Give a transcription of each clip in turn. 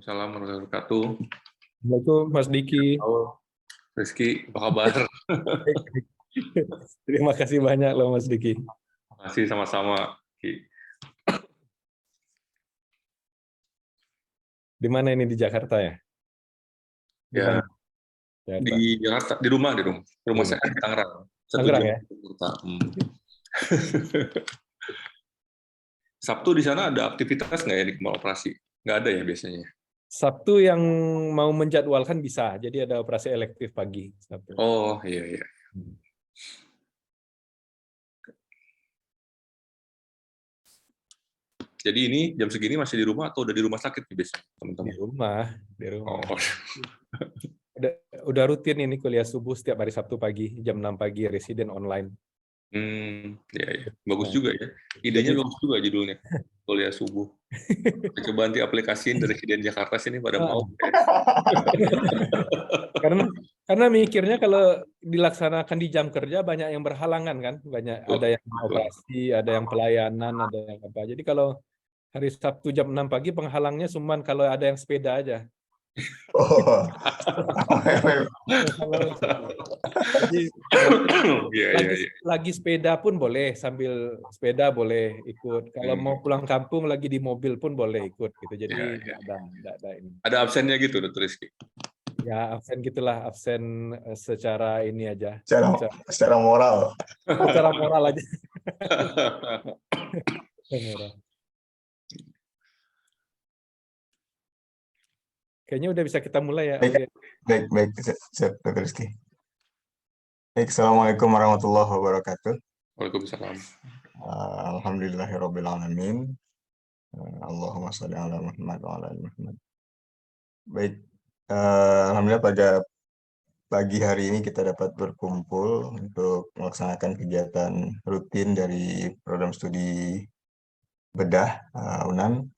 Waalaikumsalam warahmatullahi wabarakatuh. Assalamualaikum Mas Diki. Halo, Rizky, apa kabar? Terima kasih banyak loh Mas Diki. Terima kasih sama-sama. Ki. Di mana ini di Jakarta ya? Di Ya, Bandung, Jakarta. di Jakarta, di rumah saya di Tangerang. Tangerang ya? Sabtu di sana ada aktivitas nggak ya di Kemang Operasi? Nggak ada ya biasanya? Sabtu yang mau menjadwalkan bisa, jadi ada operasi elektif pagi. Sabtu. Oh iya iya. Jadi ini jam segini masih di rumah atau udah di rumah sakit nih biasanya teman-teman? Di rumah. Oh. Udah rutin ini kuliah subuh setiap hari Sabtu pagi, jam 6 pagi, residen online. Ya, ya. Bagus juga ya. Idenya bagus juga judulnya. Kuliah subuh. Coba nanti aplikasiin dari Residen Jakarta sini pada mau. Karena mikirnya kalau dilaksanakan di jam kerja banyak yang berhalangan kan, banyak ada yang operasi, ada yang pelayanan, ada yang apa. Jadi kalau hari Sabtu jam 6 pagi penghalangnya cuma kalau ada yang sepeda aja. Oh. Jadi lagi sepeda pun boleh, sambil sepeda boleh ikut. Kalau mau pulang kampung lagi di mobil pun boleh ikut gitu. Jadi ada ini. Ada absennya gitu, Dr. Rizky? Ya absen gitulah, absen secara ini aja. Secara moral. Secara moral aja. Kayaknya udah bisa kita mulai ya. Baik, Dr. Rizky. Baik, Assalamualaikum warahmatullahi wabarakatuh. Waalaikumsalam. Alhamdulillahirabbil alamin. Allahumma shalli ala Muhammad wa ala ali Muhammad. Baik, alhamdulillah pada pagi hari ini kita dapat berkumpul untuk melaksanakan kegiatan rutin dari program studi bedah UNAN,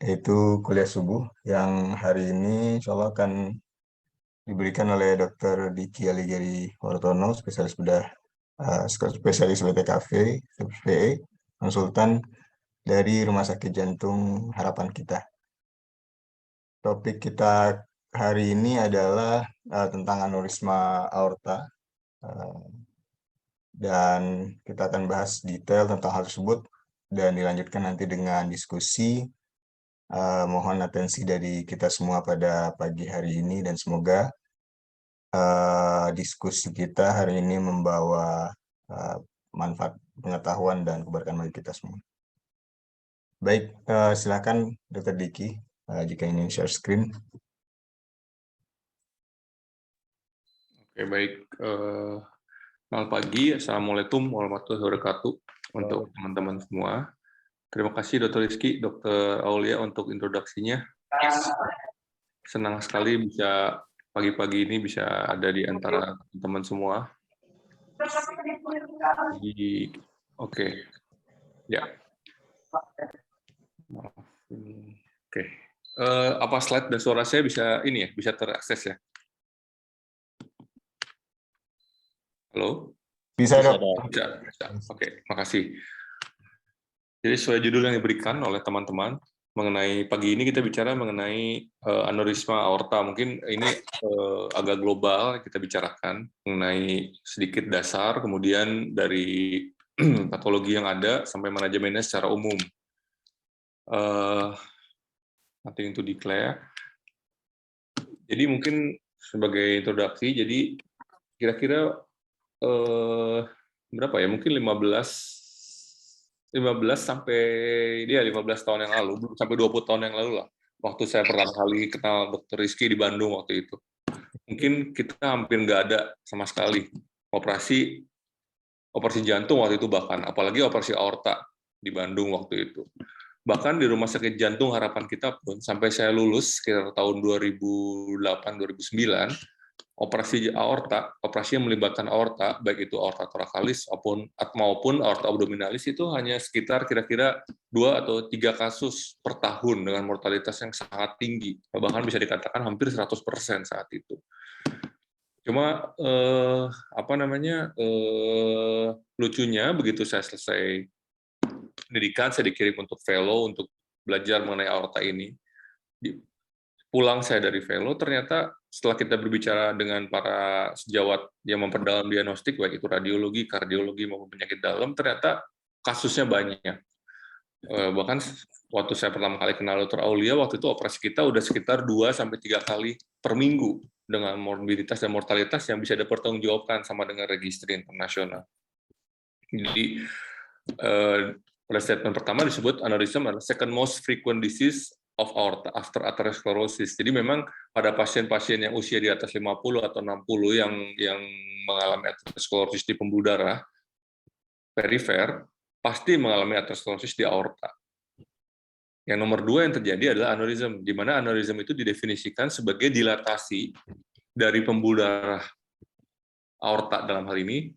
yaitu kuliah subuh yang hari ini insya Allah akan diberikan oleh Dr. Diki Alighieri Wartono, spesialis bedah, spesialis BTKV, PE, konsultan dari Rumah Sakit Jantung Harapan Kita. Topik kita hari ini adalah tentang aneurisma aorta, dan kita akan bahas detail tentang hal tersebut dan dilanjutkan nanti dengan diskusi. Mohon atensi dari kita semua pada pagi hari ini dan semoga diskusi kita hari ini membawa manfaat pengetahuan dan keberkahan bagi kita semua. Baik, silakan Dr. Diki jika ingin share screen. Oke, baik. Selamat pagi, Assalamualaikum warahmatullahi wabarakatuh untuk teman-teman semua. Terima kasih Dr. Rizky, Dr. Aulia untuk introduksinya. Senang sekali bisa pagi-pagi ini bisa ada di antara teman-teman semua. Oke. Ya. Oke. Apa slide dan suara saya bisa ini ya, bisa terakses ya? Halo? Bisa, Dok. Bisa. Oke, makasih. Jadi sesuai judul yang diberikan oleh teman-teman, mengenai pagi ini kita bicara mengenai aneurisma aorta. Mungkin ini agak global kita bicarakan mengenai sedikit dasar, kemudian dari patologi yang ada sampai manajemennya secara umum. Nothing to declare. Jadi mungkin sebagai introduksi, jadi kira-kira berapa ya? Mungkin 15 sampai 15 tahun yang lalu, sampai 20 tahun yang lalu lah. Waktu saya pertama kali kenal Dr. Rizky di Bandung waktu itu. Mungkin kita hampir nggak ada sama sekali operasi jantung waktu itu, bahkan apalagi operasi aorta di Bandung waktu itu. Bahkan di Rumah Sakit Jantung Harapan Kita pun sampai saya lulus sekitar tahun 2008-2009, operasi aorta, operasi yang melibatkan aorta, baik itu aorta torakalis maupun aorta abdominalis, itu hanya sekitar kira-kira 2 atau 3 kasus per tahun dengan mortalitas yang sangat tinggi, bahkan bisa dikatakan hampir 100% saat itu. Cuma lucunya begitu saya selesai pendidikan, saya dikirim untuk fellow untuk belajar mengenai aorta ini. pulang saya dari Velo, ternyata setelah kita berbicara dengan para sejawat yang memperdalam diagnostik, baik itu radiologi, kardiologi, maupun penyakit dalam, ternyata kasusnya banyak. Bahkan waktu saya pertama kali kenal Dr. Aulia, waktu itu operasi kita udah sekitar 2-3 kali per minggu, dengan morbiditas dan mortalitas yang bisa dipertanggungjawabkan sama dengan registry internasional. Jadi, pada statement pertama disebut aneurism adalah second most frequent disease of aorta after atherosclerosis. Jadi memang pada pasien-pasien yang usia di atas 50 atau 60 yang mengalami atherosclerosis di pembuluh darah perifer, pasti mengalami atherosclerosis di aorta. Yang nomor 2 yang terjadi adalah aneurism, di mana aneurism itu didefinisikan sebagai dilatasi dari pembuluh darah aorta dalam hal ini,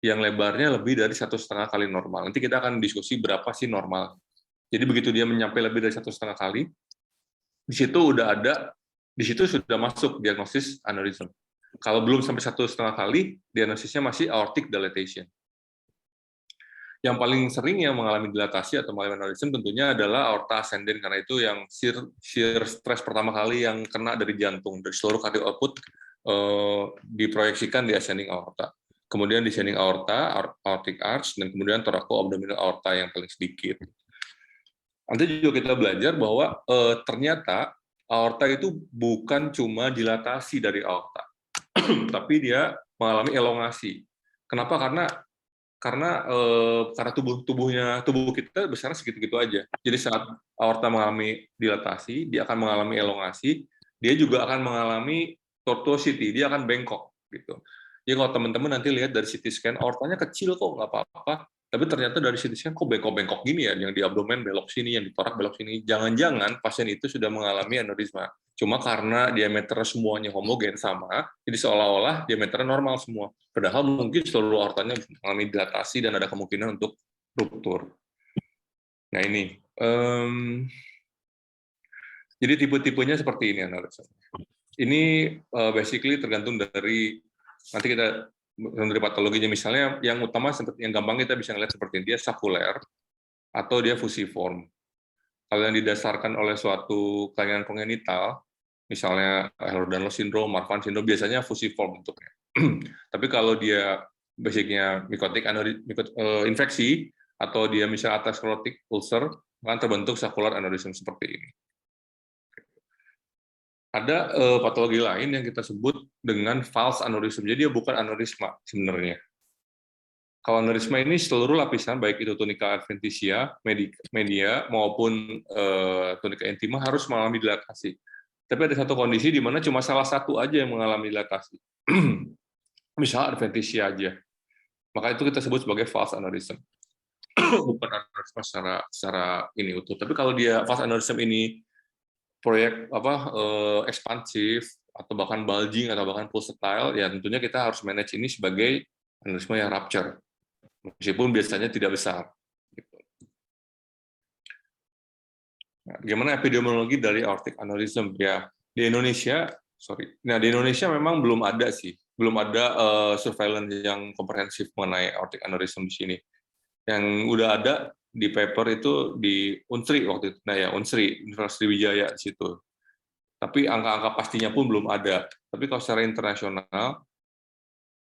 yang lebarnya lebih dari 1,5 kali normal. Nanti kita akan diskusi berapa sih normal. Jadi begitu dia mencapai lebih dari 1,5 kali, di situ sudah masuk diagnosis aneurism. Kalau belum sampai 1,5 kali, diagnosisnya masih aortic dilatation. Yang paling sering yang mengalami dilatasi atau mengalami aneurism tentunya adalah aorta ascendens, karena itu yang shear stress pertama kali yang kena dari jantung, dari seluruh cardiac output diproyeksikan di ascending aorta. Kemudian descending aorta, aortic arch, dan kemudian thoracoabdominal aorta yang paling sedikit. Nanti juga kita belajar bahwa ternyata aorta itu bukan cuma dilatasi dari aorta, tapi dia mengalami elongasi. Kenapa? Karena tubuh kita besarnya segitu-gitu aja. Jadi saat aorta mengalami dilatasi, dia akan mengalami elongasi, dia juga akan mengalami tortuosity, dia akan bengkok gitu. Jadi kalau teman-teman nanti lihat dari CT scan, aortanya kecil kok, nggak apa-apa, tapi ternyata dari CT scan kok bengkok-bengkok gini ya, yang di abdomen belok sini, yang di torak belok sini. Jangan-jangan pasien itu sudah mengalami aneurisma. Cuma karena diameter semuanya homogen sama, jadi seolah-olah diameternya normal semua. Padahal mungkin seluruh aortanya mengalami dilatasi dan ada kemungkinan untuk ruptur. Nah ini, jadi tipe-tipenya seperti ini aneurisma. Ini basically tergantung dari nanti kita dari patologinya, misalnya yang utama yang gampang kita bisa ngeliat seperti ini, dia scapular atau dia fusiform. Kalau yang didasarkan oleh suatu kelainan kongenital, misalnya Ehlers-Danlos syndrome, Marfan syndrome, biasanya fusiform bentuknya. Tapi kalau dia basicnya mikotik infeksi atau dia misalnya atherosclerotic ulcer, akan terbentuk scapular aneurysm seperti ini. Ada patologi lain yang kita sebut dengan false aneurysm. Jadi dia bukan aneurisma sebenarnya. Kalau aneurisma ini seluruh lapisan, baik itu tunica adventitia, media, maupun tunica intima harus mengalami dilatasi. Tapi ada satu kondisi di mana cuma salah satu aja yang mengalami dilatasi. Misalnya adventitia aja. Maka itu kita sebut sebagai false aneurysm. Bukan aneurisma secara ini utuh. Tapi kalau dia false aneurysm ini proyek ekspansif atau bahkan bulging atau bahkan pulsatile, ya tentunya kita harus manage ini sebagai aneurisma yang rupture, meskipun biasanya tidak besar. Nah, gimana epidemiologi dari aortic aneurysm? Ya, di Indonesia memang belum ada surveillance yang komprehensif mengenai aortic aneurysm di sini. Yang udah ada di paper itu di Unsri waktu itu, Unsri, Universitas Wijaya di situ. Tapi angka-angka pastinya pun belum ada. Tapi kalau secara internasional,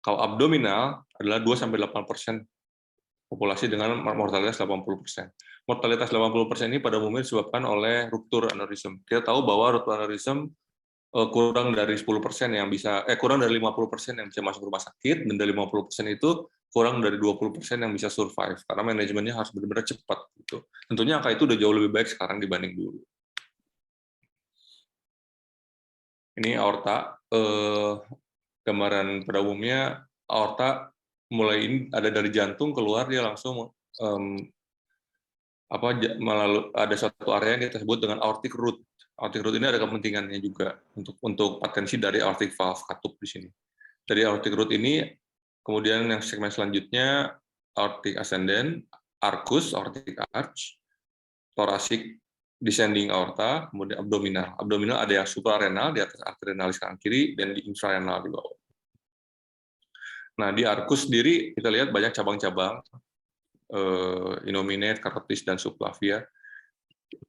kalau abdominal adalah 2-8% populasi dengan mortalitas 80%. Mortalitas 80% ini pada umumnya disebabkan oleh ruptur aneurism. Kita tahu bahwa ruptur aneurism kurang dari 10% yang bisa, kurang dari 50% yang bisa masuk rumah sakit, dan dari 50% itu kurang dari 20% yang bisa survive, karena manajemennya harus benar-benar cepat. Gitu. Tentunya angka itu udah jauh lebih baik sekarang dibanding dulu. Ini aorta, gambaran pada umumnya aorta mulai ini ada dari jantung keluar, dia langsung ada suatu area yang kita sebut dengan aortic root. Aortic root ini ada kepentingannya juga untuk patensi dari aortic valve katup di sini. Dari aortic root ini, kemudian yang segmen selanjutnya aortic ascendens, arcus, aortic arch, thoracic descending aorta, kemudian abdominal. Abdominal ada yang suprarenal di atas arterionalis kanan kiri dan di infrarenal di bawah. Nah, di arcus sendiri kita lihat banyak cabang-cabang, innominate, carotis, dan subclavia.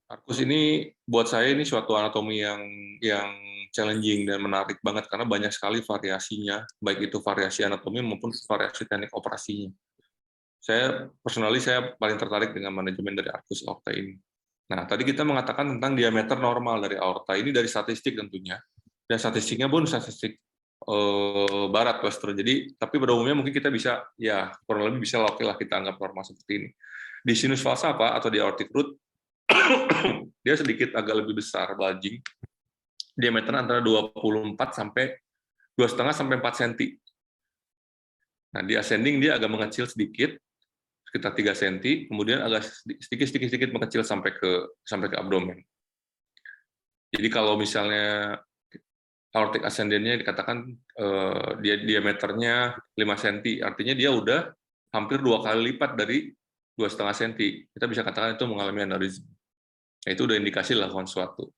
Arkus ini buat saya ini suatu anatomi yang challenging dan menarik banget karena banyak sekali variasinya, baik itu variasi anatomi maupun variasi teknik operasinya. Saya paling tertarik dengan manajemen dari arkus aorta ini. Nah, tadi kita mengatakan tentang diameter normal dari aorta ini dari statistik tentunya, dan statistiknya pun statistik barat western. Jadi, tapi pada umumnya mungkin kita bisa ya kurang lebih bisa oke lah kita anggap normal seperti ini. Di sinus falsata atau di aortic root dia sedikit agak lebih besar bulging, diameter antara 24 sampai 2,5 sampai 4 cm. Nah, di ascending dia agak mengecil sedikit, sekitar 3 cm, kemudian agak sedikit mengecil sampai ke abdomen. Jadi kalau misalnya aortic ascendentnya dikatakan dia diameternya 5 cm, artinya dia udah hampir 2 kali lipat dari 2,5 cm. Kita bisa katakan itu mengalami aneurisma. Nah, itu udah indikasi lakukan suatu.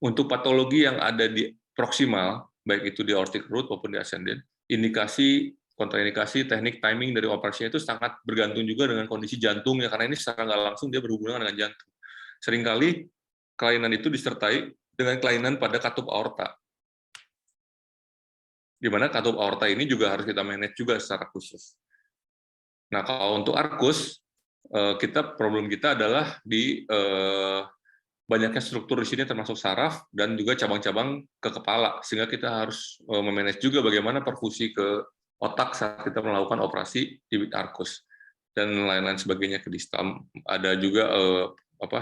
Untuk patologi yang ada di proksimal, baik itu di aortic root maupun di ascendent, indikasi, kontraindikasi, teknik timing dari operasinya itu sangat bergantung juga dengan kondisi jantungnya, karena ini secara nggak langsung dia berhubungan dengan jantung. Seringkali kelainan itu disertai dengan kelainan pada katup aorta, di mana katup aorta ini juga harus kita manage juga secara khusus. Nah, kalau untuk arkus, problem kita adalah di banyaknya struktur di sini termasuk saraf dan juga cabang-cabang ke kepala, sehingga kita harus memanage juga bagaimana perfusi ke otak saat kita melakukan operasi di arkus dan lain-lain sebagainya ke distal. Ada juga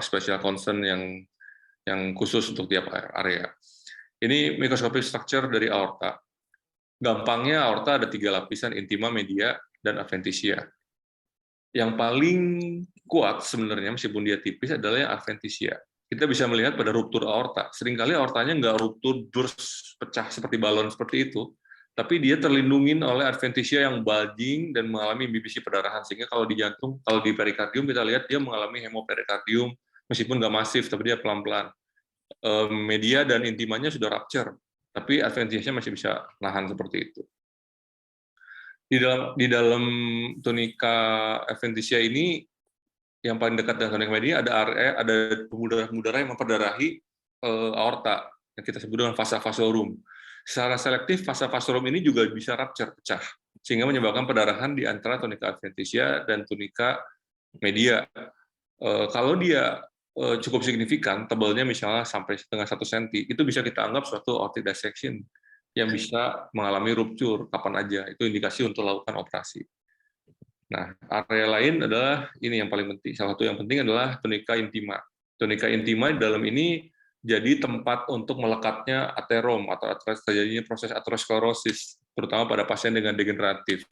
special concern yang khusus untuk tiap area. Ini microscopic structure dari aorta. Gampangnya aorta ada 3 lapisan, intima, media, dan adventitia. Yang paling kuat sebenarnya meskipun dia tipis adalah yang adventitia. Kita bisa melihat pada ruptur aorta. Seringkali aortanya nggak ruptur, burst, pecah seperti balon seperti itu, tapi dia terlindungin oleh adventitia yang bulging dan mengalami imbibisi perdarahan. Sehingga kalau di jantung, kalau di perikardium kita lihat dia mengalami hemoperikardium, meskipun nggak masif, tapi dia pelan-pelan. Media dan intimanya sudah rupture, tapi adventitia masih bisa nahan seperti itu. Di dalam tunika adventitia ini, yang paling dekat dengan tunika media ada pembuluh-darah yang memperdarahi aorta yang kita sebut dengan vasa vasorum. Secara selektif vasa vasorum ini juga bisa rupture, pecah, sehingga menyebabkan perdarahan di antara tunika adventitia dan tunika media. Kalau dia cukup signifikan, tebalnya misalnya sampai setengah 1 cm, itu bisa kita anggap suatu aortic dissection yang bisa mengalami rupture kapan aja. Itu indikasi untuk lakukan operasi. Nah, area lain adalah ini yang paling penting. Salah satu yang penting adalah tunika intima. Tunika intima di dalam ini jadi tempat untuk melekatnya aterom atau terjadinya proses aterosklerosis, terutama pada pasien dengan degeneratif.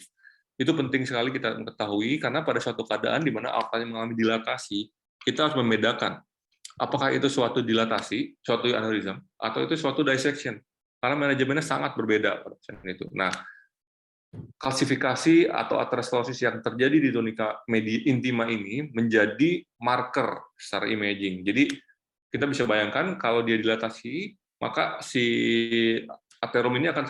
Itu penting sekali kita mengetahui karena pada suatu keadaan di mana aortanya mengalami dilatasi, kita harus membedakan apakah itu suatu dilatasi, suatu aneurism, atau itu suatu dissection. Karena manajemennya sangat berbeda pada pasien itu. Nah, klasifikasi atau aterosklerosis yang terjadi di tunika media intima ini menjadi marker secara imaging. Jadi kita bisa bayangkan kalau dia dilatasi, maka si aterom ini akan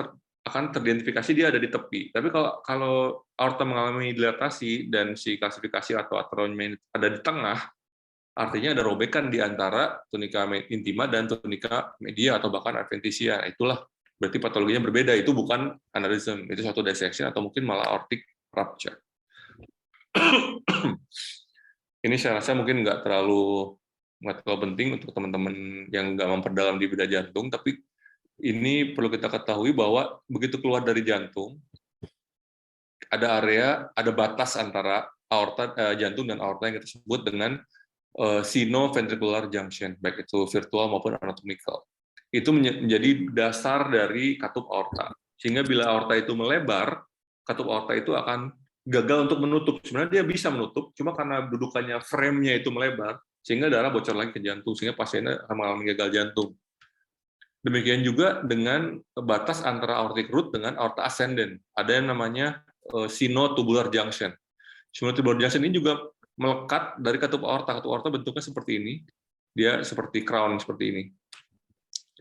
teridentifikasi dia ada di tepi. Tapi kalau aorta mengalami dilatasi dan si klasifikasi atau ateromnya ada di tengah, artinya ada robekan di antara tunika intima dan tunika media atau bahkan adventitia. Itulah berarti patologinya berbeda. Itu bukan aneurism, itu suatu dissection atau mungkin malah aortic rupture. Ini saya rasa mungkin nggak terlalu penting untuk teman-teman yang nggak memperdalam di bidang jantung, tapi ini perlu kita ketahui bahwa begitu keluar dari jantung, ada batas antara jantung dan aorta yang kita sebut dengan sino-ventricular junction, baik itu virtual maupun anatomical. Itu menjadi dasar dari katup aorta. Sehingga bila aorta itu melebar, katup aorta itu akan gagal untuk menutup. Sebenarnya dia bisa menutup, cuma karena dudukannya frame-nya itu melebar, sehingga darah bocor lagi ke jantung, sehingga pasiennya mengalami gagal jantung. Demikian juga dengan batas antara aortic root dengan aorta ascendent. Ada yang namanya sino-tubular junction. Sino-tubular junction ini juga melekat dari katup aorta. Katup aorta bentuknya seperti ini. Dia seperti crown seperti ini.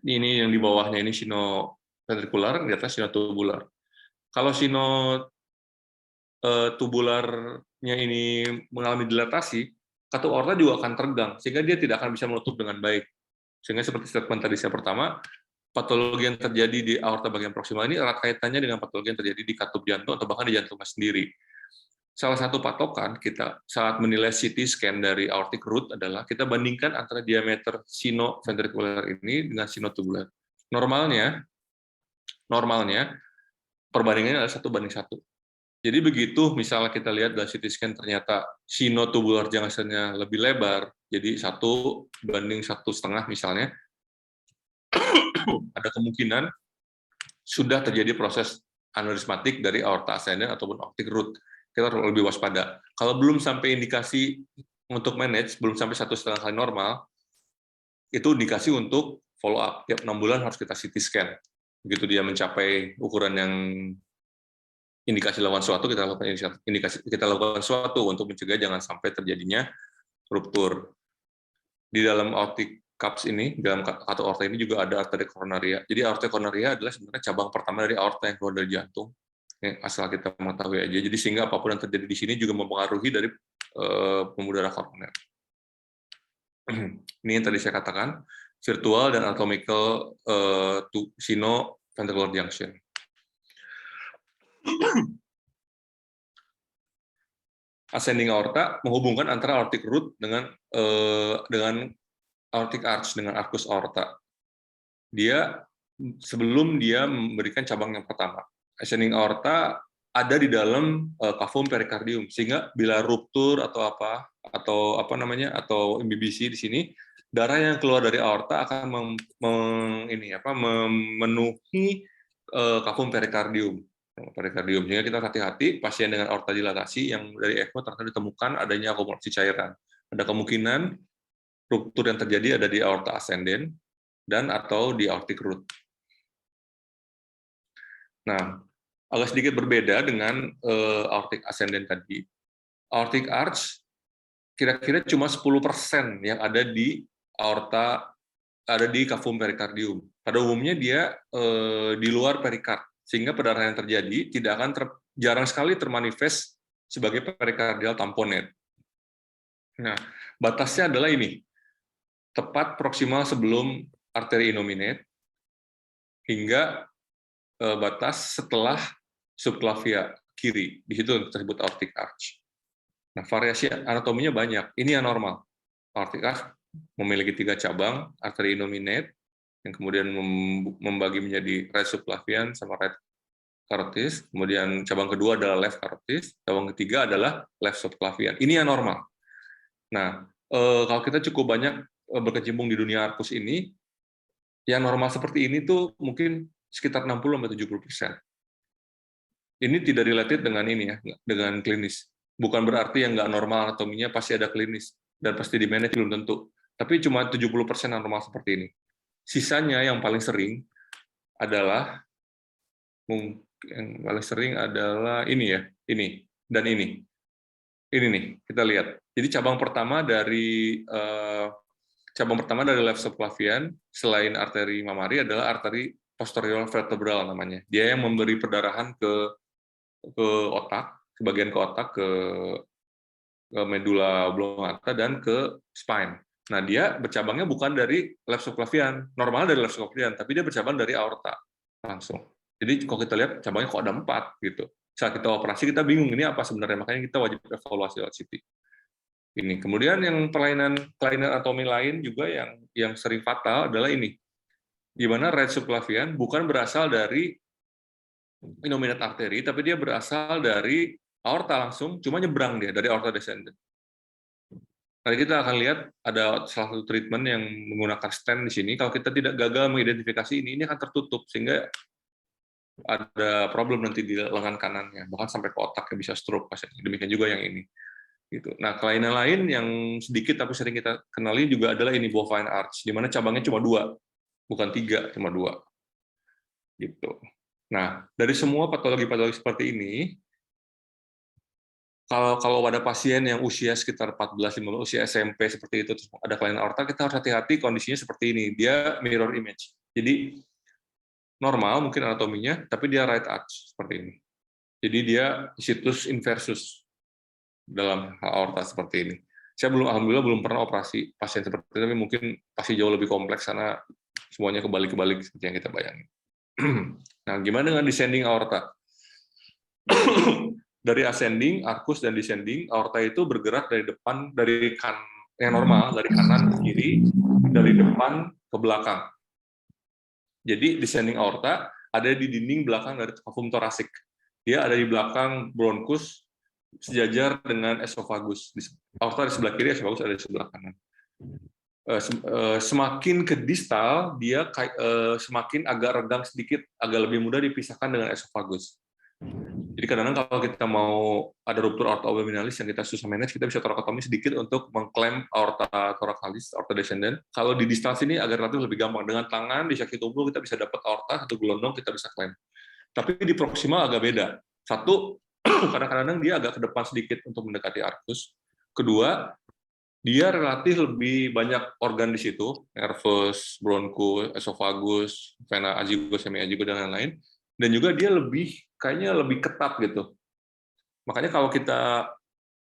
Ini yang di bawahnya ini sino-ventricular, di atas sino-tubular. Kalau sino-tubularnya ini mengalami dilatasi, katup aorta juga akan tergang, sehingga dia tidak akan bisa menutup dengan baik. Sehingga seperti statement tadi saya pertama, patologi yang terjadi di aorta bagian proksimal ini erat kaitannya dengan patologi yang terjadi di katup jantung atau bahkan di jantungnya sendiri. Salah satu patokan kita saat menilai CT scan dari aortic root adalah kita bandingkan antara diameter sinoventricular ini dengan sinotubular. Normalnya perbandingannya adalah 1:1. Jadi begitu misalnya kita lihat dari CT scan ternyata sinotubular junction-nya lebih lebar, jadi 1:1,5 misalnya, ada kemungkinan sudah terjadi proses aneurismatik dari aorta ascendens ataupun aortic root. Kita harus lebih waspada. Kalau belum sampai indikasi untuk manage, belum sampai 1,5 kali normal, itu indikasi untuk follow up. Tiap 6 bulan harus kita CT scan. Begitu dia mencapai ukuran yang indikasi lakukan suatu, kita lakukan suatu untuk mencegah jangan sampai terjadinya ruptur. Di dalam aortic cups ini, dalam katup aorta ini juga ada arteri koronaria. Jadi aorta koronaria adalah sebenarnya cabang pertama dari aorta yang keluar dari jantung. Asal kita mengetahui aja. Jadi sehingga apapun yang terjadi di sini juga mempengaruhi dari pembuluh darah koroner. Ini yang tadi saya katakan, virtual dan anatomical sinoventricular junction. Ascending aorta menghubungkan antara aortic root dengan aortic arch, dengan arcus aorta. Dia sebelum dia memberikan cabang yang pertama. Ascending aorta ada di dalam cavum pericardium, sehingga bila ruptur atau MBBC di sini, darah yang keluar dari aorta akan memenuhi cavum pericardium. Sehingga kita hati-hati pasien dengan aorta dilatasi yang dari ECMO ternyata ditemukan adanya akumulasi cairan. Ada kemungkinan ruptur yang terjadi ada di aorta ascendens dan atau di aortic root. Nah, agak sedikit berbeda dengan aortic ascendens tadi. Aortic arch kira-kira cuma 10% yang ada di aorta, ada di cavum pericardium. Pada umumnya dia di luar perikard, sehingga pendarahan yang terjadi tidak akan jarang sekali termanifest sebagai pericardial tamponade. Nah, batasnya adalah ini, tepat proksimal sebelum arteri innominate hingga batas setelah subclavia kiri, di situ tersebut aortic arch. Nah, variasi anatominya banyak. Ini yang normal. Aortic arch memiliki 3 cabang, arteri innominate yang kemudian membagi menjadi right subclavian sama right carotis. Kemudian cabang kedua adalah left carotis, cabang ketiga adalah left subclavian. Ini yang normal. Nah, kalau kita cukup banyak berkecimpung di dunia arkus ini, yang normal seperti ini tuh mungkin sekitar 60-70%. Ini tidak related dengan ini ya, dengan klinis. Bukan berarti yang nggak normal anatominya pasti ada klinis dan pasti di manage, belum tentu. Tapi cuma 70% yang normal seperti ini. Sisanya yang paling sering adalah ini ya, ini dan ini. Ini nih, kita lihat. Jadi cabang pertama dari left subclavian selain arteri mamari adalah arteri posterior vertebral namanya. Dia yang memberi perdarahan ke otak, ke otak, ke medula oblongata dan ke spine. Nah, dia bercabangnya bukan dari left subclavian, normal dari left subclavian, tapi dia bercabang dari aorta langsung. Jadi kalau kita lihat cabangnya kok ada 4 gitu. Saat kita operasi kita bingung ini apa sebenarnya, makanya kita wajib evaluasi lewat CT. Ini. Kemudian yang kelainan anatomi lain juga yang sering fatal adalah ini. Di mana right subclavian bukan berasal dari innominate arteri, tapi dia berasal dari aorta langsung, cuma nyebrang dia dari aorta descendens. Nanti kita akan lihat ada salah satu treatment yang menggunakan stent di sini. Kalau kita tidak gagal mengidentifikasi ini akan tertutup sehingga ada problem nanti di lengan kanannya, bahkan sampai ke otaknya bisa stroke pasiennya. Demikian juga yang ini. Gitu. Nah, kelainan lain yang sedikit tapi sering kita kenali juga adalah ini bovine arch, di mana cabangnya cuma 2, bukan 3, cuma 2. Gitu. Nah, dari semua patologi-patologi seperti ini, kalau ada pasien yang usia sekitar 14-15, usia SMP seperti itu, terus ada kelainan aorta, kita harus hati-hati kondisinya seperti ini. Dia mirror image. Jadi normal mungkin anatominya, tapi dia right arch seperti ini. Jadi dia situs inversus dalam aorta seperti ini. Saya alhamdulillah belum pernah operasi pasien seperti itu, tapi mungkin pasti jauh lebih kompleks karena semuanya kebalik-kebalik seperti yang kita bayangin. Nah, gimana dengan descending aorta? Dari ascending, arcus, dan descending, aorta itu bergerak dari depan, dari yang normal, dari kanan ke kiri, dari depan ke belakang. Jadi descending aorta ada di dinding belakang dari cavum thoracic. Dia ada di belakang bronkus, sejajar dengan esophagus. Aorta di sebelah kiri, esophagus ada di sebelah kanan. Semakin ke distal, dia semakin agak renggang sedikit, agak lebih mudah dipisahkan dengan esophagus. Jadi kadang-kadang kalau kita mau ada ruptur aorta abdominalis yang kita susah manage, kita bisa torakotomi sedikit untuk mengklaim aorta thoracalis, aorta descendant. Kalau di distal sini agak relatif lebih gampang. Dengan tangan di kaki tubuh kita bisa dapat aorta, satu gelondong kita bisa klaim. Tapi di proksimal agak beda. Satu, kadang-kadang dia agak ke depan sedikit untuk mendekati arcus. Kedua, dia relatif lebih banyak organ di situ, nervus, bronkus, esophagus, vena azigo, semi-azigo, dan lain-lain. Dan juga dia kayaknya lebih ketat gitu. Makanya kalau kita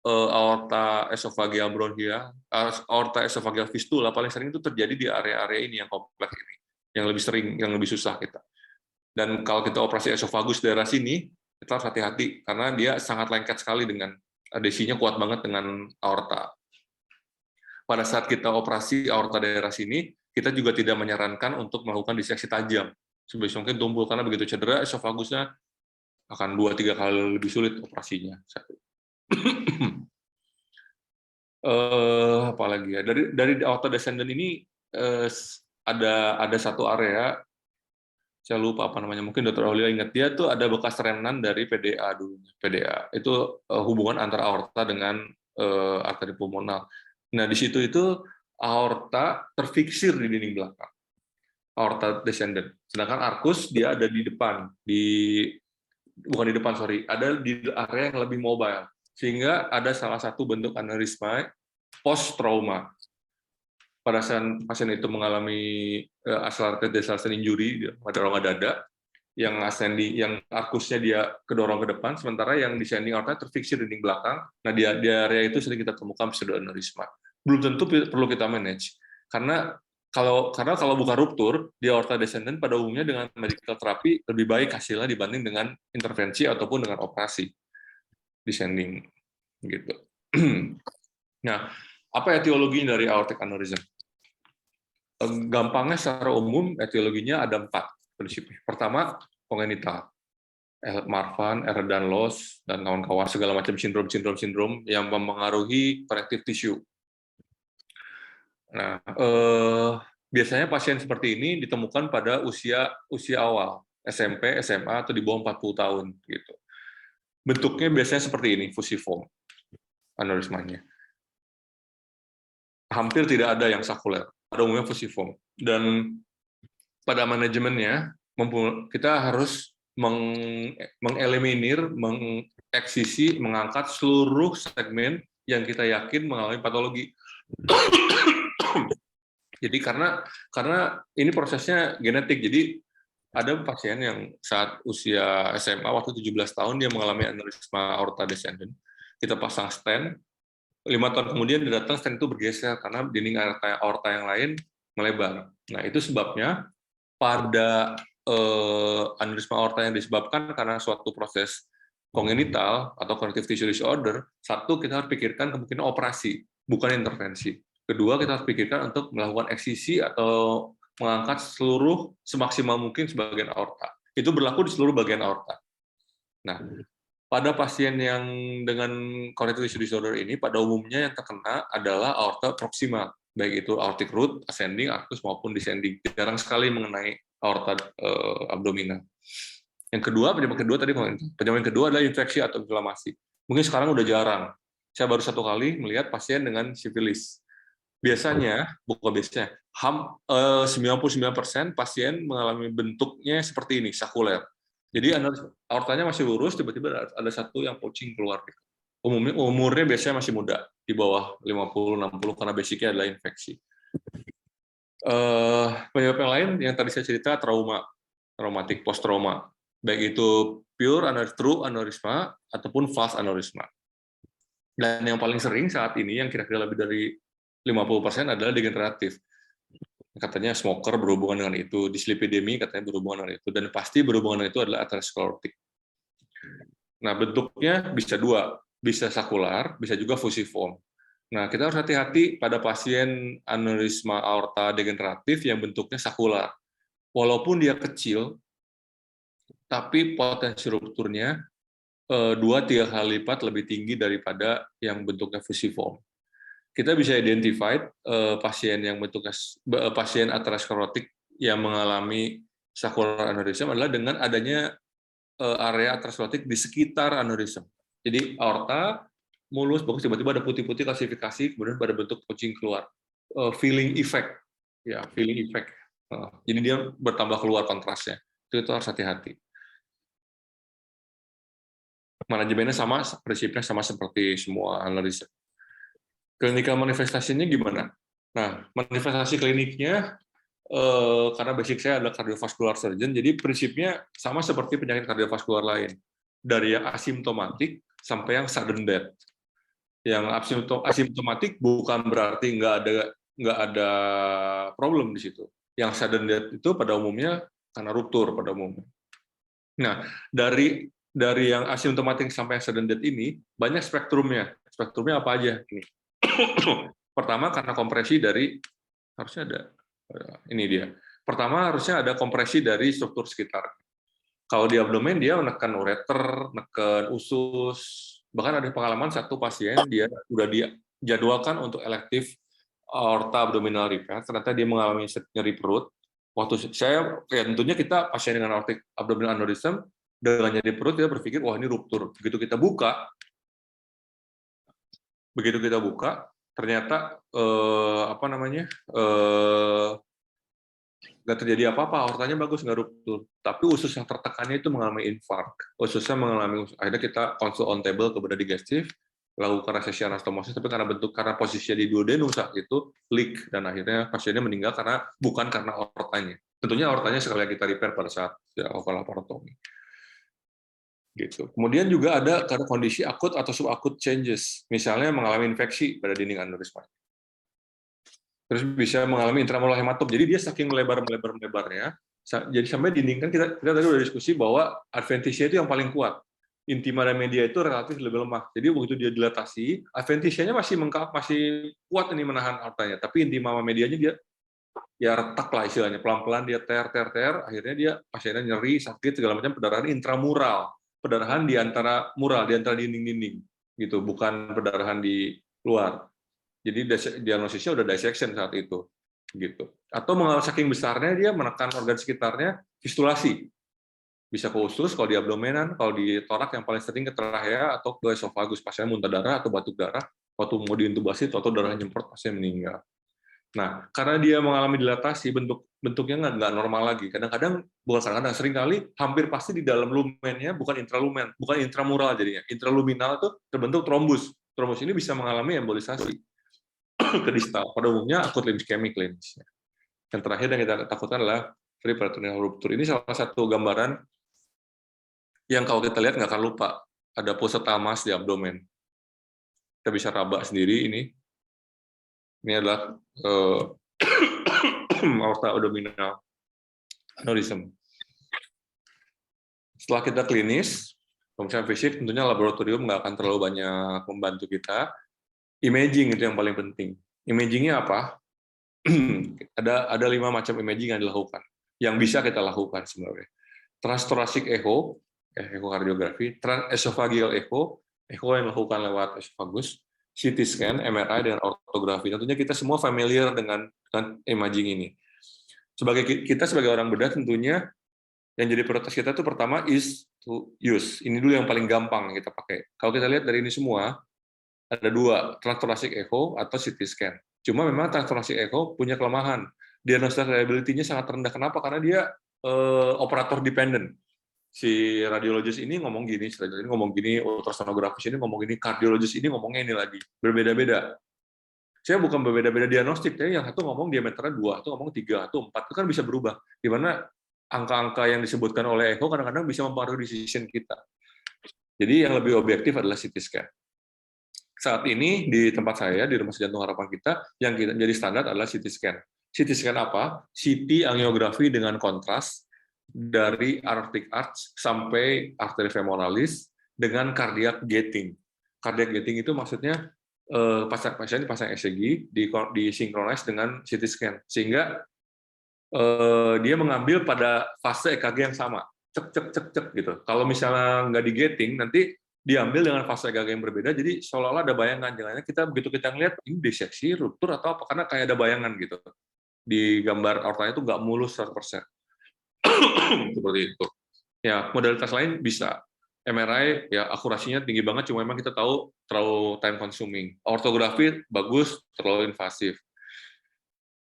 aorta esophageal bronchia, aorta esophageal fistula paling sering itu terjadi di area-area ini yang kompleks ini, yang lebih sering, yang lebih susah kita. Dan kalau kita operasi esophagus daerah sini, kita harus hati-hati karena dia sangat lengket sekali dengan adesinya kuat banget dengan aorta. Pada saat kita operasi aorta daerah sini, kita juga tidak menyarankan untuk melakukan diseksi tajam. Sebisa mungkin tumpul, karena begitu cedera esofagusnya akan 2-3 kali lebih sulit operasinya. Apalagi ya, dari aorta descendant ini ada satu area, saya lupa apa namanya, mungkin Dr. Aulia ingat, dia tuh ada bekas renan dari PDA dulu. PDA itu hubungan antara aorta dengan arteri pulmonal. Nah, di situ itu aorta terfiksir di dinding belakang, aorta descendant. Sedangkan arcus dia ada di depan, ada di area yang lebih mobile. Sehingga ada salah satu bentuk aneurisma post trauma. Pada saat pasien itu mengalami accelerated descending injury pada rongga dada, yang ascending, yang arkusnya dia kedorong ke depan, sementara yang descending aorta terfiksir di dinding belakang. Nah, di area itu sering kita temukan pseudoaneurisma. Belum tentu perlu kita manage, karena kalau bukan ruptur di aorta descendant pada umumnya dengan medical terapi lebih baik hasilnya dibanding dengan intervensi ataupun dengan operasi descending gitu. Nah, apa etiologi dari aortic aneurysm? Gampangnya secara umum etiologinya ada 4 prinsip. Pertama, kongenital. Marfan, Ehlers-Danlos, dan kawan-kawan, segala macam sindrom yang mempengaruhi connective tissue. Nah, biasanya pasien seperti ini ditemukan pada usia awal, SMP, SMA, atau di bawah 40 tahun. Gitu. Bentuknya biasanya seperti ini, fusiform aneurismanya. Hampir tidak ada yang sakuler, pada umumnya fusiform. Dan pada manajemennya, kita harus mengeliminir, mengeksisi, mengangkat seluruh segmen yang kita yakin mengalami patologi. Jadi karena ini prosesnya genetik, jadi ada pasien yang saat usia SMA waktu 17 tahun dia mengalami aneurisma aorta descendant. Kita pasang stent, 5 tahun kemudian dia datang, stent itu bergeser karena dinding aorta yang lain melebar. Nah, itu sebabnya pada aneurisma aorta yang disebabkan karena suatu proses kongenital atau connective tissue disorder, satu, kita harus pikirkan kemungkinan operasi, bukan intervensi. Kedua, kita harus pikirkan untuk melakukan eksisi atau mengangkat seluruh semaksimal mungkin sebagian aorta. Itu berlaku di seluruh bagian aorta. Nah, pada pasien yang dengan connective tissue disorder ini, pada umumnya yang terkena adalah aorta proximal, baik itu aortic root, ascending, arcus, maupun descending. Jarang sekali mengenai aorta abdominal. Yang kedua, penyebab kedua adalah infeksi atau inflamasi. Mungkin sekarang udah jarang. Saya baru 1 kali melihat pasien dengan sifilis. Biasanya, bukan biasanya, 99% pasien mengalami bentuknya seperti ini, sakuler. Jadi aortanya masih lurus, tiba-tiba ada satu yang pouching keluar. Umurnya biasanya masih muda, di bawah 50-60, karena basicnya adalah infeksi. Penyebab yang lain yang tadi saya cerita, traumatik post-trauma, baik itu pure true aneurisma ataupun false aneurisma. Dan yang paling sering saat ini, yang kira-kira lebih dari 50% adalah degeneratif. Katanya smoker berhubungan dengan itu, dyslipidemi katanya berhubungan dengan itu, dan pasti berhubungan dengan itu adalah aterosklerotik. Nah, bentuknya bisa dua, bisa sakular, bisa juga fusiform. Nah, kita harus hati-hati pada pasien aneurisma aorta degeneratif yang bentuknya sakular. Walaupun dia kecil, tapi potensi rupturnya 2-3 kali lipat lebih tinggi daripada yang bentuknya fusiform. Kita bisa identify pasien yang bentuknya pasien aterosklerotik yang mengalami sakular aneurism adalah dengan adanya area aterosklerotik di sekitar aneurism. Jadi aorta mulus, bagus, tiba-tiba ada putih-putih klasifikasi, kemudian pada bentuk kucing keluar. Feeling effect, ya feeling effect. Jadi dia bertambah keluar kontrasnya. Itu harus hati-hati. Manajemennya sama, prinsipnya sama seperti semua aneurism. Klinikal manifestasinya gimana? Nah, manifestasi kliniknya, karena basic saya adalah cardiovascular surgeon, jadi prinsipnya sama seperti penyakit kardiovaskular lain. Dari yang asimptomatik sampai yang sudden death. Yang asimptomatik bukan berarti nggak ada problem di situ. Yang sudden death itu pada umumnya karena ruptur pada umumnya. Nah, dari yang asimptomatik sampai yang sudden death ini banyak spektrumnya. Spektrumnya apa aja ini? Pertama karena kompresi dari harusnya ada ini dia. Pertama harusnya ada kompresi dari struktur sekitar. Kalau di abdomen dia menekan ureter, menekan usus. Bahkan ada pengalaman satu pasien dia udah dijadwalkan untuk elektif aorta abdominal repair, ternyata dia mengalami nyeri perut. Waktu saya ya tentunya kita pasien dengan aortic abdominal aneurysm dengan nyeri perut kita berpikir wah ini ruptur. Begitu kita buka ternyata nggak terjadi apa-apa, aortanya bagus, nggak ruptur. Tapi usus yang tertekannya itu mengalami infark. Ususnya mengalami, akhirnya kita konsul on table ke bedah digestif, lakukan resesi anastomosis, tapi karena posisinya di duodenum saat itu leak, dan akhirnya pasiennya meninggal bukan karena aortanya. Tentunya aortanya sekali lagi kita repair pada saat laparotomi. Gitu. Kemudian juga ada karena kondisi akut atau subakut changes, misalnya mengalami infeksi pada dinding aneurisma. Terus bisa mengalami intramural hematom. Jadi dia saking melebarnya, jadi sampai dinding kan kita tadi udah diskusi bahwa adventitia itu yang paling kuat. Intima dan media itu relatif lebih lemah. Jadi begitu dia dilatasi, adventitianya masih kuat ini menahan aortanya, tapi intima sama medianya dia ya retak lah istilahnya, pelan-pelan dia ter, akhirnya dia pasiennya nyeri, sakit segala macam, pendarahan intramural. Pendarahan di antara mural, di antara dinding-dinding, gitu, bukan pendarahan di luar. Jadi diagnosisnya udah dissection saat itu, gitu. Atau saking besarnya dia menekan organ sekitarnya, fistulasi. Bisa ke usus, kalau di abdomenan, kalau di torak yang paling sering ke trachea atau ke esofagus, pasien muntah darah atau batuk darah, waktu mau diintubasi atau darah nyemprot, pasien meninggal. Nah, karena dia mengalami dilatasi, bentuknya nggak normal lagi. Kadang-kadang, bukan kadang-kadang, seringkali hampir pasti di dalam lumennya, bukan intralumen, bukan intramural jadinya. Intraluminal itu terbentuk trombus. Trombus ini bisa mengalami embolisasi ke distal. Pada umumnya akut limb ischemic klinisnya. Yang terakhir yang kita takutkan adalah periperitoneal rupture. Ini salah satu gambaran yang kalau kita lihat nggak akan lupa. Ada pusat tamas di abdomen. Kita bisa raba sendiri ini. Ini adalah aorta abdominal aneurysm. Setelah kita klinis, pemeriksaan fisik, tentunya laboratorium nggak akan terlalu banyak membantu kita. Imaging itu yang paling penting. Imagingnya apa? ada 5 macam imaging yang dilakukan, yang bisa kita lakukan sebenarnya. Transthoracic echo, ekokardiografi, transesophageal echo yang dilakukan lewat esofagus, CT scan, MRI, dengan ortografi. Tentunya kita semua familiar dengan imaging ini. Kita sebagai orang bedah tentunya yang jadi prioritas kita itu pertama is to use. Ini dulu yang paling gampang kita pakai. Kalau kita lihat dari ini semua, ada 2, transthoracic echo atau CT scan. Cuma memang transthoracic echo punya kelemahan. Diagnosis reliability-nya sangat rendah. Kenapa? Karena dia operator dependent. Si radiologis ini ngomong gini, si radiologis ini ngomong gini, ultrasonografis ini ngomong gini, kardiologis ini ngomongnya ini lagi. Berbeda-beda. Saya bukan berbeda-beda diagnostik, tapi yang satu ngomong diameternya 2, satu ngomong 3, satu 4, itu kan bisa berubah. Di mana angka-angka yang disebutkan oleh echo kadang-kadang bisa mempengaruhi decision kita. Jadi yang lebih objektif adalah CT scan. saat ini di tempat saya di Rumah Sakit Jantung Harapan kita yang kita jadi standar adalah CT scan. CT scan apa? CT angiografi dengan kontras dari aortic arch sampai arteri femoralis dengan cardiac gating. Cardiac gating itu maksudnya pasien dipasang ECG disinkronis dengan CT scan sehingga dia mengambil pada fase EKG yang sama, cek cek cek cek gitu. Kalau misalnya nggak di gating nanti diambil dengan fase EKG yang berbeda, jadi seolah-olah ada bayangan. Jangan kita begitu kita ngelihat ini diseksi, ruptur atau apa, karena kayak ada bayangan gitu. Di gambar aortanya itu nggak mulus 100%. Seperti itu. Ya, modalitas lain bisa. MRI ya akurasinya tinggi banget, cuma memang kita tahu terlalu time consuming. Ortografi bagus, terlalu invasif.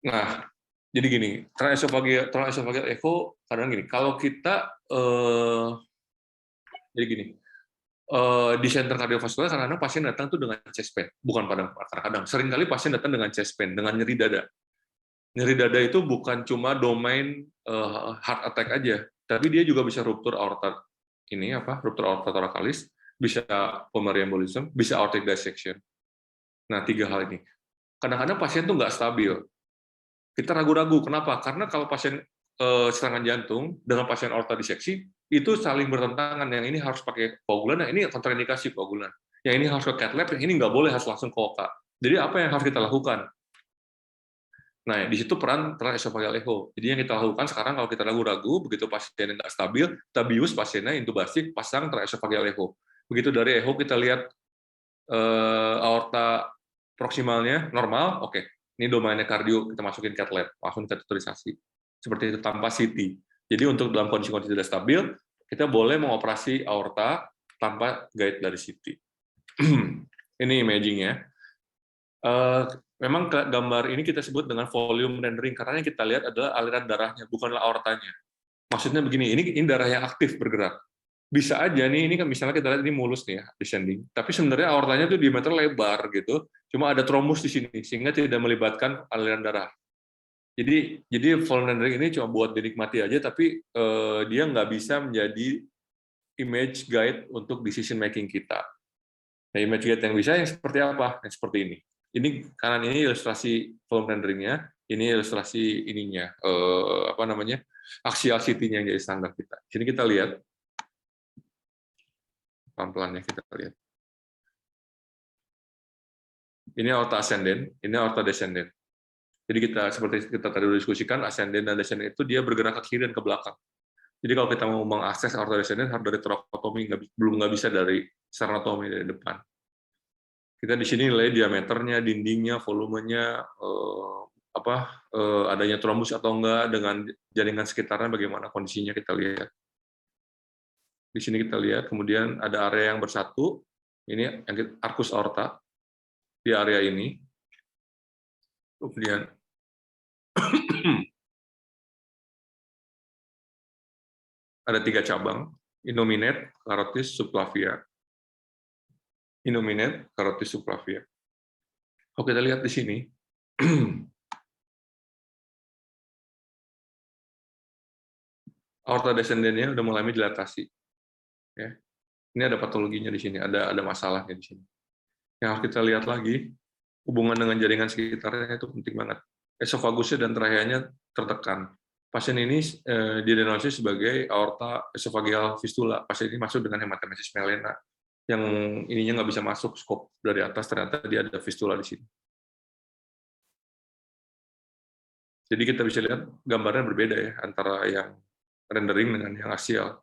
Nah, jadi gini, transesofageal echo kadang gini, kalau kita jadi gini, di center kardiovaskular kadang-kadang pasien datang tuh dengan chest pain, bukan kadang-kadang, seringkali pasien datang dengan chest pain, dengan nyeri dada. Nyeri dada itu bukan cuma domain heart attack aja, tapi dia juga bisa ruptur aorta ruptur aorta thoracalis, bisa pulmonary embolism, bisa aortic dissection. Nah, 3 hal ini. Kadang-kadang pasien tuh nggak stabil. Kita ragu-ragu, kenapa? Karena kalau pasien serangan jantung dengan pasien aorta diseksi, itu saling bertentangan. Yang ini harus pakai koagulan, yang ini kontraindikasi koagulan. Yang ini harus ke cath lab, yang ini nggak boleh, harus langsung ke OKA. Jadi apa yang harus kita lakukan? Nah, di situ peran transesofageal echo. Jadi yang kita lakukan sekarang kalau kita ragu-ragu, begitu pasien nggak stabil, kita bius pasiennya intubasi, pasang transesofageal echo. Begitu dari echo kita lihat aorta proksimalnya normal, oke. Ini domainnya kardio, kita masukin cath lab, langsung kateterisasi. Seperti itu tanpa CT. Jadi untuk dalam kondisi-kondisi tidak stabil, kita boleh mengoperasi aorta tanpa guide dari CT. Ini imaging-nya. Memang gambar ini kita sebut dengan volume rendering, karena yang kita lihat adalah aliran darahnya, bukanlah aortanya. Maksudnya begini, ini darah yang aktif bergerak. Bisa aja nih, ini kan misalnya kita lihat ini mulus nih ya, descending. Tapi sebenarnya aortanya tuh diameter lebar gitu, cuma ada trombus di sini, sehingga tidak melibatkan aliran darah. Jadi volume rendering ini cuma buat dinikmati aja, tapi dia nggak bisa menjadi image guide untuk decision making kita. Nah, image guide yang bisa yang seperti apa? Yang seperti ini. Ini kanan ini ilustrasi volume renderingnya, ini ilustrasi ininya, axial CT-nya yang jadi standar kita. Sini kita lihat, pelan-pelannya kita lihat. Ini aorta ascendent, ini aorta descendent. Jadi kita seperti kita tadi diskusikan, ascendent dan descendent itu dia bergerak ke kiri dan ke belakang. Jadi kalau kita mau mengakses aorta descendent harus dari thoracotomy, belum nggak bisa dari sternotomy dari depan. Kita di sini nilai diameternya, dindingnya, volumenya, adanya trombus atau enggak, dengan jaringan sekitarnya bagaimana kondisinya kita lihat. Di sini kita lihat, kemudian ada area yang bersatu, ini arcus aorta, di area ini. Kemudian ada 3 cabang, innominate, carotis, subclavia. Innominate, carotis, subclavia. Kalau kita lihat di sini, aorta descendentnya udah mengalami dilatasi. Ya. Ini ada patologinya di sini, ada masalahnya di sini. Yang harus kita lihat lagi, hubungan dengan jaringan sekitarnya itu penting banget. Esofagusnya dan traheanya tertekan. Pasien ini didiagnosis sebagai aorta esofageal fistula. Pasien ini masuk dengan hematemesis melena, yang ininya nggak bisa masuk skop dari atas, ternyata dia ada fistula di sini. Jadi kita bisa lihat gambarnya berbeda ya, antara yang rendering dengan yang axial.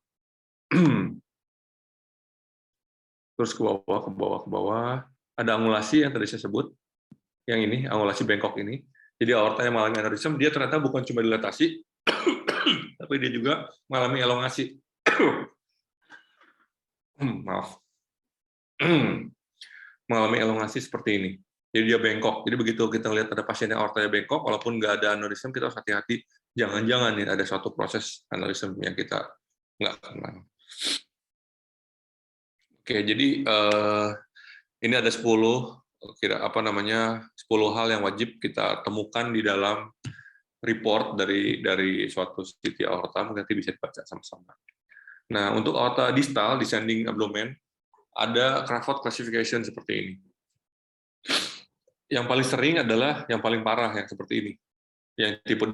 Terus ke bawah, ada angulasi yang tadi saya sebut, yang ini, angulasi bengkok ini. Jadi aorta yang mengalami aneurism, dia ternyata bukan cuma dilatasi, tapi dia juga mengalami elongasi. Maaf. Mengalami elongasi seperti ini. Jadi dia bengkok. Jadi begitu kita lihat ada pasien yang aortanya bengkok, walaupun nggak ada aneurism, kita harus hati-hati. Jangan-jangan nih ada suatu proses aneurism yang kita nggak kenal. Oke, jadi ini ada 10 hal yang wajib kita temukan di dalam report dari suatu CT aorta, mungkin nanti bisa dibaca sama-sama. Nah, untuk aorta distal, descending abdomen, ada Crawford classification seperti ini. yang paling sering adalah yang paling parah yang seperti ini, yang tipe 2.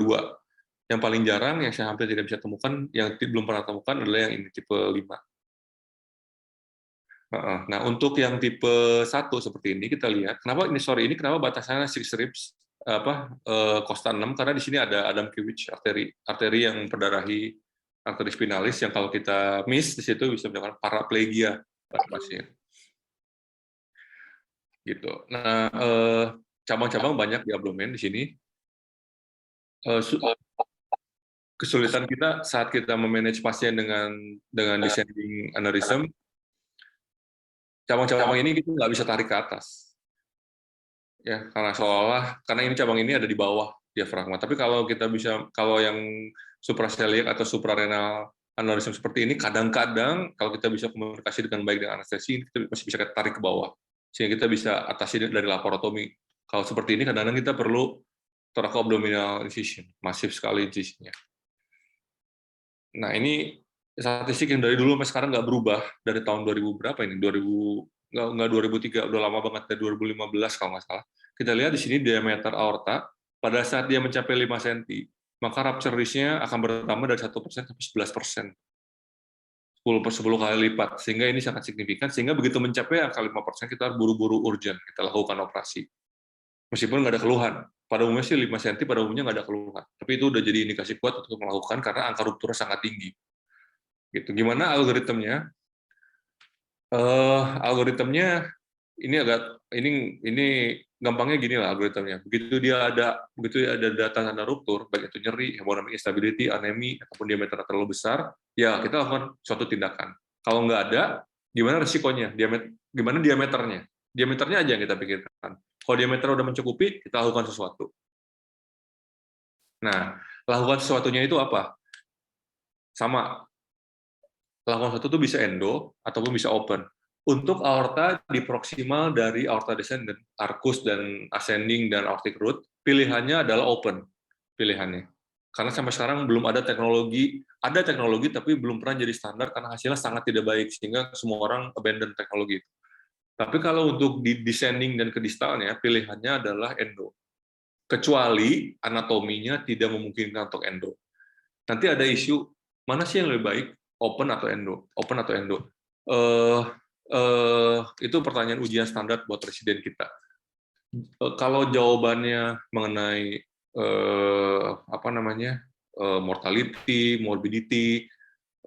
Yang paling jarang yang saya hampir tidak bisa temukan, yang belum pernah temukan adalah yang ini tipe 5. Nah, untuk yang tipe 1 seperti ini kita lihat, kenapa batasannya 6 Rips Costa 6, karena di sini ada Adamkiewicz, arteri yang memperdarahi arteri spinalis yang kalau kita miss di situ bisa menyebabkan paraplegia pada pasien. Gitu. Nah, cabang-cabang banyak di abdomen di sini. Kesulitan kita saat kita memanage pasien dengan descending aneurysm, cabang-cabang ini kita nggak bisa tarik ke atas, ya karena ini cabang ini ada di bawah diafragma. Tapi kalau yang supraceliac atau suprarenal aneurysm seperti ini, kadang-kadang kalau kita bisa komunikasi dengan baik dengan anestesi, kita masih bisa tarik ke bawah, sehingga kita bisa atasi dari laparotomi. Kalau seperti ini, kadang-kadang kita perlu thoracoabdominal incision, masif sekali incisinya. Nah, ini statistik yang dari dulu sampai sekarang nggak berubah dari tahun 2000 berapa ini? 2003, udah lama banget, dari 2015 kalau nggak salah. Kita lihat di sini diameter aorta, pada saat dia mencapai 5 cm, maka rupture risk-nya akan bertambah dari 1% sampai 11%. 10 kali lipat, sehingga ini sangat signifikan, sehingga begitu mencapai angka 5%, kita harus buru-buru urgent, kita lakukan operasi. Meskipun nggak ada keluhan. Pada umumnya sih 5 cm, pada umumnya nggak ada keluhan. Tapi itu udah jadi indikasi kuat untuk melakukan, karena angka rupturnya sangat tinggi. Gitu. Gimana algoritmnya? Algoritmnya ini gampangnya gini lah algoritmnya. Begitu ada data tanda ruptur, baik itu nyeri, hemodynamic instability, anemi, ataupun diameter terlalu besar, ya kita lakukan suatu tindakan. Kalau nggak ada, gimana resikonya? Gimana diameternya? Diameternya aja yang kita pikirkan. Kalau diameter udah mencukupi, kita lakukan sesuatu. Nah, lakukan sesuatunya itu apa? Sama. Lakukan sesuatu itu bisa endo ataupun bisa open. Untuk aorta di proksimal dari aorta descendant, arcus dan ascending dan aortic root, pilihannya adalah open. Pilihannya. Karena sampai sekarang belum ada teknologi tapi belum pernah jadi standar karena hasilnya sangat tidak baik, sehingga semua orang abandon teknologi itu. Tapi kalau untuk di descending dan ke distalnya, pilihannya adalah endo. Kecuali anatominya tidak memungkinkan untuk endo. Nanti ada isu, mana sih yang lebih baik, open atau endo? Open atau endo? Itu pertanyaan ujian standar buat presiden kita. Kalau jawabannya mengenai mortality, morbidity,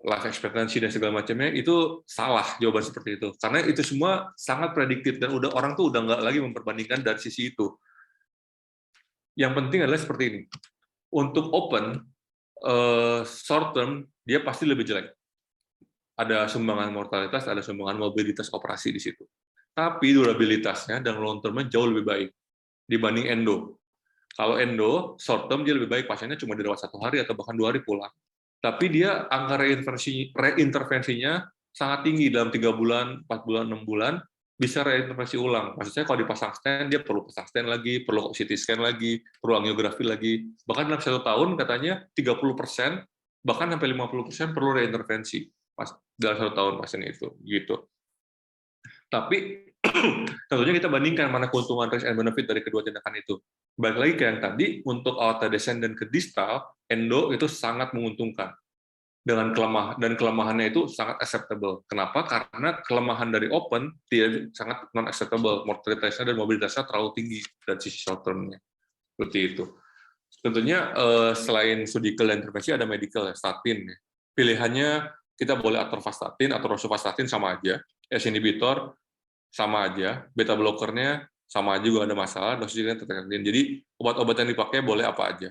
life expectancy dan segala macamnya, itu salah jawaban seperti itu. Karena itu semua sangat prediktif dan orang tuh udah nggak lagi memperbandingkan dari sisi itu. Yang penting adalah seperti ini. Untuk open, short term dia pasti lebih jelek. Ada sumbangan mortalitas, ada sumbangan mobilitas operasi di situ. Tapi durabilitasnya dan long term-nya jauh lebih baik dibanding endo. Kalau endo, short term dia lebih baik, pasiennya cuma dirawat 1 hari atau bahkan 2 hari pulang. Tapi dia angka reintervensinya sangat tinggi dalam 3 bulan, 4 bulan, 6 bulan, bisa reintervensi ulang. Maksud saya kalau dipasang stent, dia perlu pasang stent lagi, perlu CT scan lagi, perlu angiografi lagi. Bahkan dalam 1 tahun katanya 30%, bahkan sampai 50% perlu reintervensi dalam 1 tahun pasien itu. Gitu. Tapi tentunya kita bandingkan mana keuntungan risk and benefit dari kedua tindakan itu. Balik lagi ke yang tadi, untuk aorta descendant ke distal, endo itu sangat menguntungkan. Dan kelemahannya itu sangat acceptable. Kenapa? Karena kelemahan dari open dia sangat non-acceptable. Mortalitasnya dan mobilitasnya terlalu tinggi dari sisi short term-nya. Seperti itu. Tentunya selain surgical dan intervensi ada medical, statin. Pilihannya kita boleh atorvastatin atau rosuvastatin sama aja. ACE inhibitor sama aja. Beta blockernya sama aja juga ada masalah. Dosisnya tertentu. Jadi obat-obat yang dipakai boleh apa aja.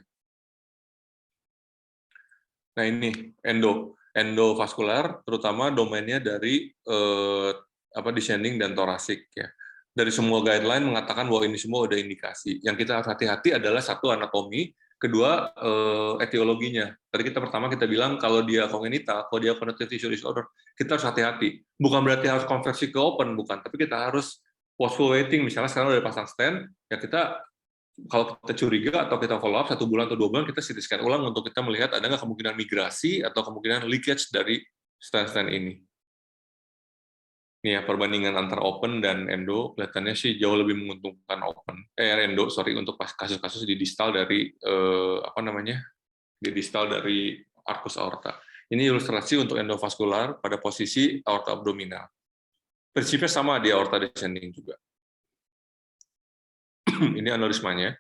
Nah ini endovaskular, terutama domainnya dari descending dan thoracic ya. Dari semua guideline mengatakan bahwa ini semua udah indikasi. Yang kita harus hati-hati adalah satu anatomi, kedua etiologinya. Tadi pertama kita bilang kalau dia congenital, kalau dia connective tissue disorder, kita harus hati-hati. Bukan berarti harus konversi ke open, bukan. Tapi kita harus watchful waiting. Misalnya sekarang udah pasang stent, ya kita kalau kita curiga atau kita follow up 1 bulan atau 2 bulan, kita CT scan ulang untuk kita melihat ada nggak kemungkinan migrasi atau kemungkinan leakage dari stent-stent ini. Nih ya, perbandingan antara open dan endo kelihatannya sih jauh lebih menguntungkan endo untuk kasus-kasus di distal dari di distal dari arcus aorta. Ini ilustrasi untuk endovaskular pada posisi aorta abdominal. Prinsipnya sama di aorta descending juga. Ini aneurismanya.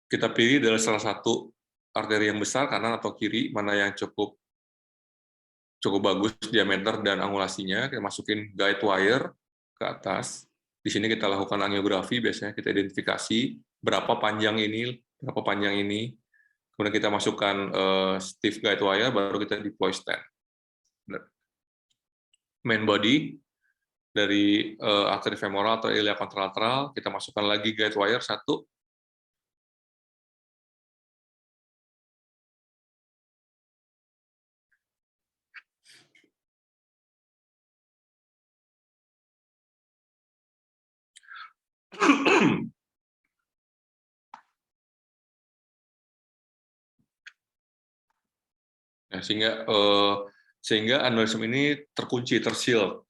Kita pilih dari salah satu arteri yang besar, kanan atau kiri, mana yang cukup bagus diameter dan angulasinya. Kita masukin guide wire ke atas. Di sini kita lakukan angiografi, biasanya kita identifikasi berapa panjang ini. Kemudian kita masukkan stiff guide wire, baru kita deploy stent. Main body dari arteri femoral atau ilia contralateral, kita masukkan lagi guide wire satu. Nah, sehingga aneurism ini terkunci, terseal,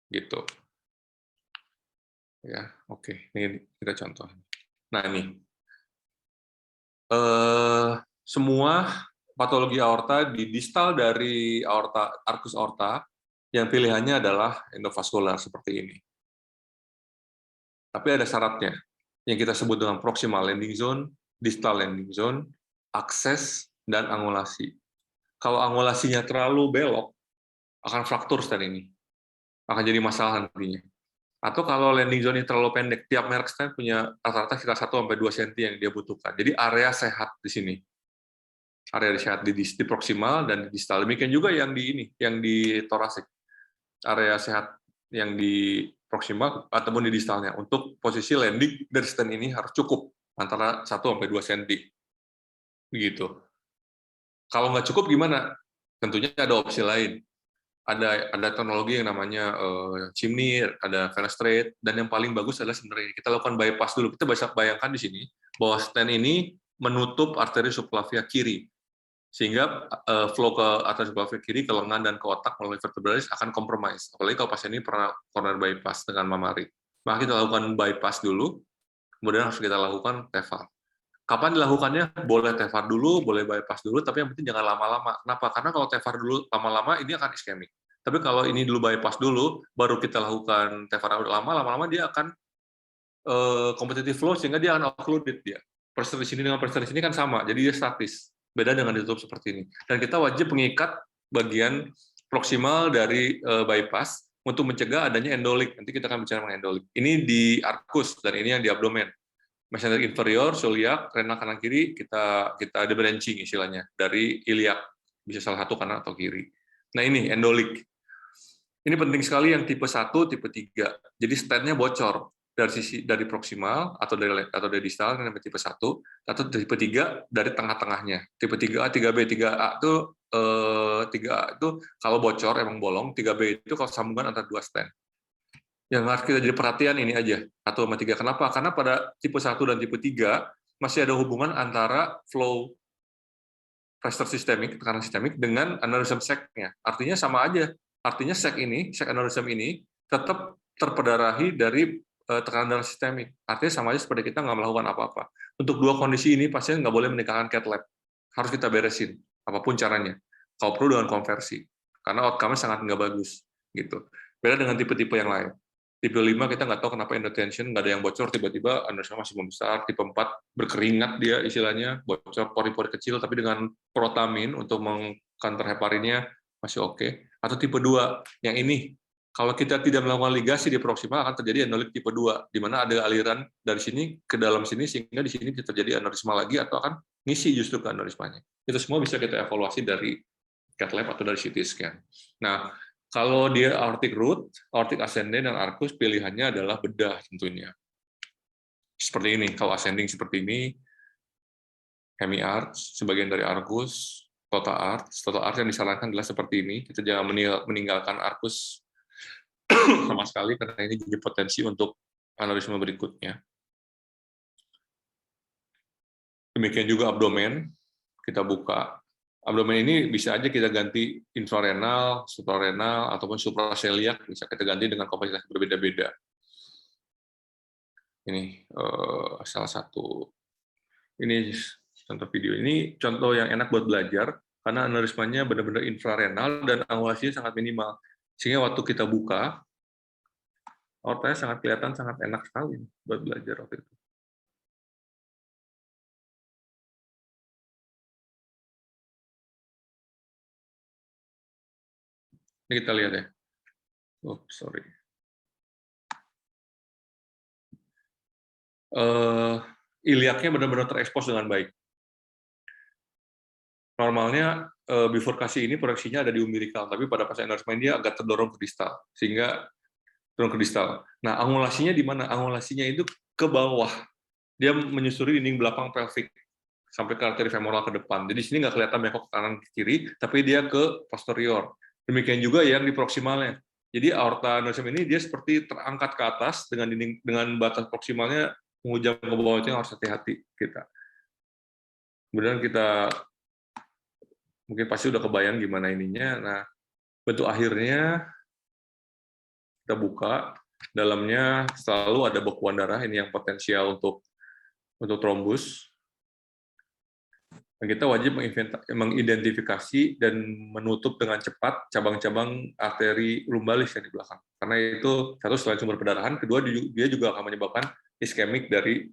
gitu. Ya, oke. Ini kita contoh. Nah, ini semua patologi aorta di distal dari arcus aorta yang pilihannya adalah endovaskular seperti ini. Tapi ada syaratnya yang kita sebut dengan proximal landing zone, distal landing zone, akses, dan angulasi. Kalau angulasinya terlalu belok, akan fraktur stent ini. Akan jadi masalah nantinya. Atau kalau landing zone ini terlalu pendek, tiap merek stent punya rata-rata sekitar 1-2 cm yang dia butuhkan. Jadi area sehat di sini. Area sehat di proximal dan di distal. Demikian juga yang di thoracic. Area sehat yang di proximal ataupun di distalnya. Untuk posisi landing dari stent ini harus cukup antara 1-2 cm. Begitu. Kalau nggak cukup gimana? Tentunya ada opsi lain. Ada teknologi yang namanya chimney, ada fenestrate, dan yang paling bagus adalah sebenarnya kita lakukan bypass dulu. Kita bisa bayangkan di sini bahwa stent ini menutup arteri subclavia kiri, sehingga flow ke arteri subclavia kiri, ke lengan dan ke otak melalui vertebralis akan compromise. Apalagi kalau pasien ini pernah corner bypass dengan mamari. Maka kita lakukan bypass dulu, kemudian harus kita lakukan TEVAR. Kapan dilakukannya? Boleh TEVAR dulu, boleh bypass dulu, tapi yang penting jangan lama-lama. Kenapa? Karena kalau TEVAR dulu lama-lama, ini akan iskemik. Tapi kalau ini dulu bypass dulu, baru kita lakukan TEVAR lama-lama dia akan competitive flow, sehingga dia akan occluded dia. Pressure di sini dengan pressure di sini kan sama, jadi dia statis. Beda dengan ditutup seperti ini. Dan kita wajib mengikat bagian proksimal dari bypass untuk mencegah adanya endolik. Nanti kita akan bicara mengenai endolik. Ini di arcus, dan ini yang di abdomen. Mesenteric inferior, celiac, renal kanan kiri, kita debranching istilahnya, dari iliac, bisa salah satu kanan atau kiri. Nah ini endolik. Ini penting sekali yang tipe 1, tipe 3. Jadi stentnya bocor dari proksimal atau dari distal, yang tipe 1, atau tipe 3 dari tengah-tengahnya. Tipe 3A, 3B, 3A itu 3A itu kalau bocor emang bolong, 3B itu kalau sambungan antara dua stent. Yang harus kita jadi perhatian ini aja, 1 sama 3. Kenapa? Karena pada tipe 1 dan tipe 3 masih ada hubungan antara flow pressure sistemik, tekanan sistemik, dengan aneurism sac-nya. Artinya sama aja. Artinya sac aneurism ini tetap terpedarahi dari tekanan darah sistemik. Artinya sama aja seperti kita nggak melakukan apa-apa. Untuk dua kondisi ini, pasien nggak boleh menikahkan cath lab. Harus kita beresin, apapun caranya. Kalau perlu dengan konversi. Karena outcome-nya sangat nggak bagus. Gitu. Beda dengan tipe-tipe yang lain. Tipe 5 kita nggak tahu kenapa endotension, nggak ada yang bocor, tiba-tiba aneurisma masih membesar. Tipe 4 berkeringat dia istilahnya, bocor pori-pori kecil, tapi dengan protamin untuk meng-counter heparinnya masih oke. Atau tipe 2, yang ini, kalau kita tidak melakukan ligasi di proksimal akan terjadi endolik tipe 2, di mana ada aliran dari sini ke dalam sini, sehingga di sini terjadi aneurisma lagi, atau akan ngisi justru ke aneurismanya. Itu semua bisa kita evaluasi dari cath lab atau dari CT scan. Nah, kalau dia aortic root, aortic ascending, dan arcus, pilihannya adalah bedah tentunya. Seperti ini, kalau ascending seperti ini, hemi-arch, sebagian dari arcus, total arch yang disarankan adalah seperti ini. Kita jangan meninggalkan arcus sama sekali, karena ini jadi potensi untuk aneurisma berikutnya. Demikian juga abdomen, kita buka. Abdomen ini bisa aja kita ganti infrarenal, suprarenal, ataupun supraseliak, bisa kita ganti dengan kompetensi berbeda-beda. Ini salah satu, ini contoh video. Ini contoh yang enak buat belajar, karena aneurismanya benar-benar infrarenal dan angulasinya sangat minimal. Sehingga waktu kita buka, aortanya sangat kelihatan, sangat enak sekali buat belajar waktu itu. Ini kita lihat ya. Oh, sorry. Iliaknya benar-benar terekspos dengan baik. Normalnya bifurkasi ini proyeksinya ada di umbilikal, tapi pada pasien aneurisma dia agak terdorong ke distal, sehingga dorong ke distal. Nah, angulasinya di mana? Angulasinya itu ke bawah. Dia menyusuri dinding belakang pelvik sampai ke arteri femoral ke depan. Jadi di sini nggak kelihatan bengkok ke kanan ke kiri, tapi dia ke posterior. Demikian juga yang di proksimalnya. Jadi aorta aneurisma ini dia seperti terangkat ke atas dengan batas proksimalnya menghujam ke bawah, itu yang harus hati-hati kita. Kemudian kita mungkin pasti udah kebayang gimana ininya. Nah, bentuk akhirnya kita buka, dalamnya selalu ada bekuan darah, ini yang potensial untuk trombus. Dan kita wajib mengidentifikasi dan menutup dengan cepat cabang-cabang arteri lumbalis yang di belakang. Karena itu satu, selain sumber pendarahan, kedua dia juga akan menyebabkan iskemik dari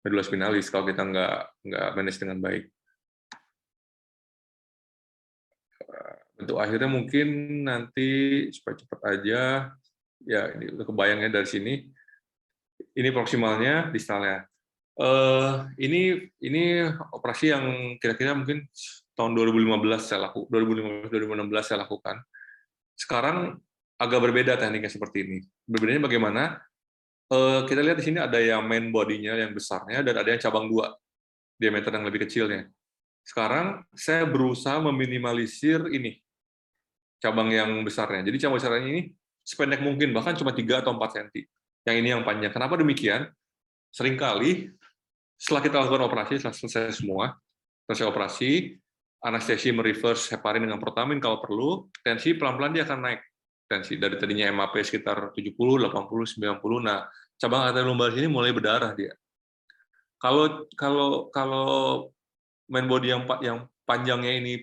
medula spinalis kalau kita nggak manage dengan baik. Bentuk akhirnya mungkin nanti supaya cepat aja, ya ini udah kebayangnya dari sini. Ini proksimalnya, distalnya. Ini operasi yang kira-kira mungkin tahun 2016 saya lakukan. Sekarang agak berbeda tekniknya seperti ini. Berbedanya bagaimana? Kita lihat di sini ada yang main body-nya yang besarnya dan ada yang cabang 2, diameter yang lebih kecilnya. Sekarang saya berusaha meminimalisir ini cabang yang besarnya. Jadi cabang besarnya ini sependek mungkin, bahkan cuma 3 atau 4 cm. Yang ini yang panjang. Kenapa demikian? Seringkali setelah kita lakukan operasi, setelah selesai operasi, anestesi mereverse heparin dengan protamin kalau perlu, tensi pelan-pelan dia akan naik. Tensi dari tadinya MAP sekitar 70, 80, 90. Nah, cabang arteri lumbalis ini mulai berdarah dia. Kalau main body yang panjangnya ini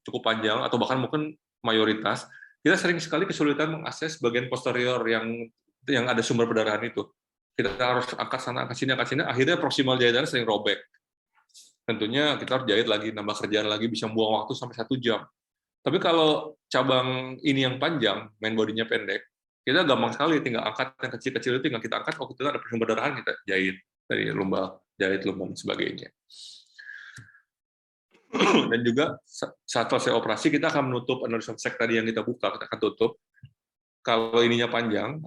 cukup panjang, atau bahkan mungkin mayoritas, kita sering sekali kesulitan mengakses bagian posterior yang ada sumber perdarahan itu. Kita harus angkat sana, angkat sini, akhirnya proksimal jahitan sering robek. Tentunya kita harus jahit lagi, nambah kerjaan lagi, bisa buang waktu sampai 1 jam. Tapi kalau cabang ini yang panjang, main body-nya pendek, kita gampang sekali tinggal angkat yang kecil-kecil itu, tinggal kita angkat, kalau kita ada sumber perdarahan, kita jahit dari lumbal, jahit lumbal, dan sebagainya. Dan juga saat selesai operasi, kita akan menutup aneurism sac tadi yang kita buka, kita akan tutup. Kalau ininya panjang,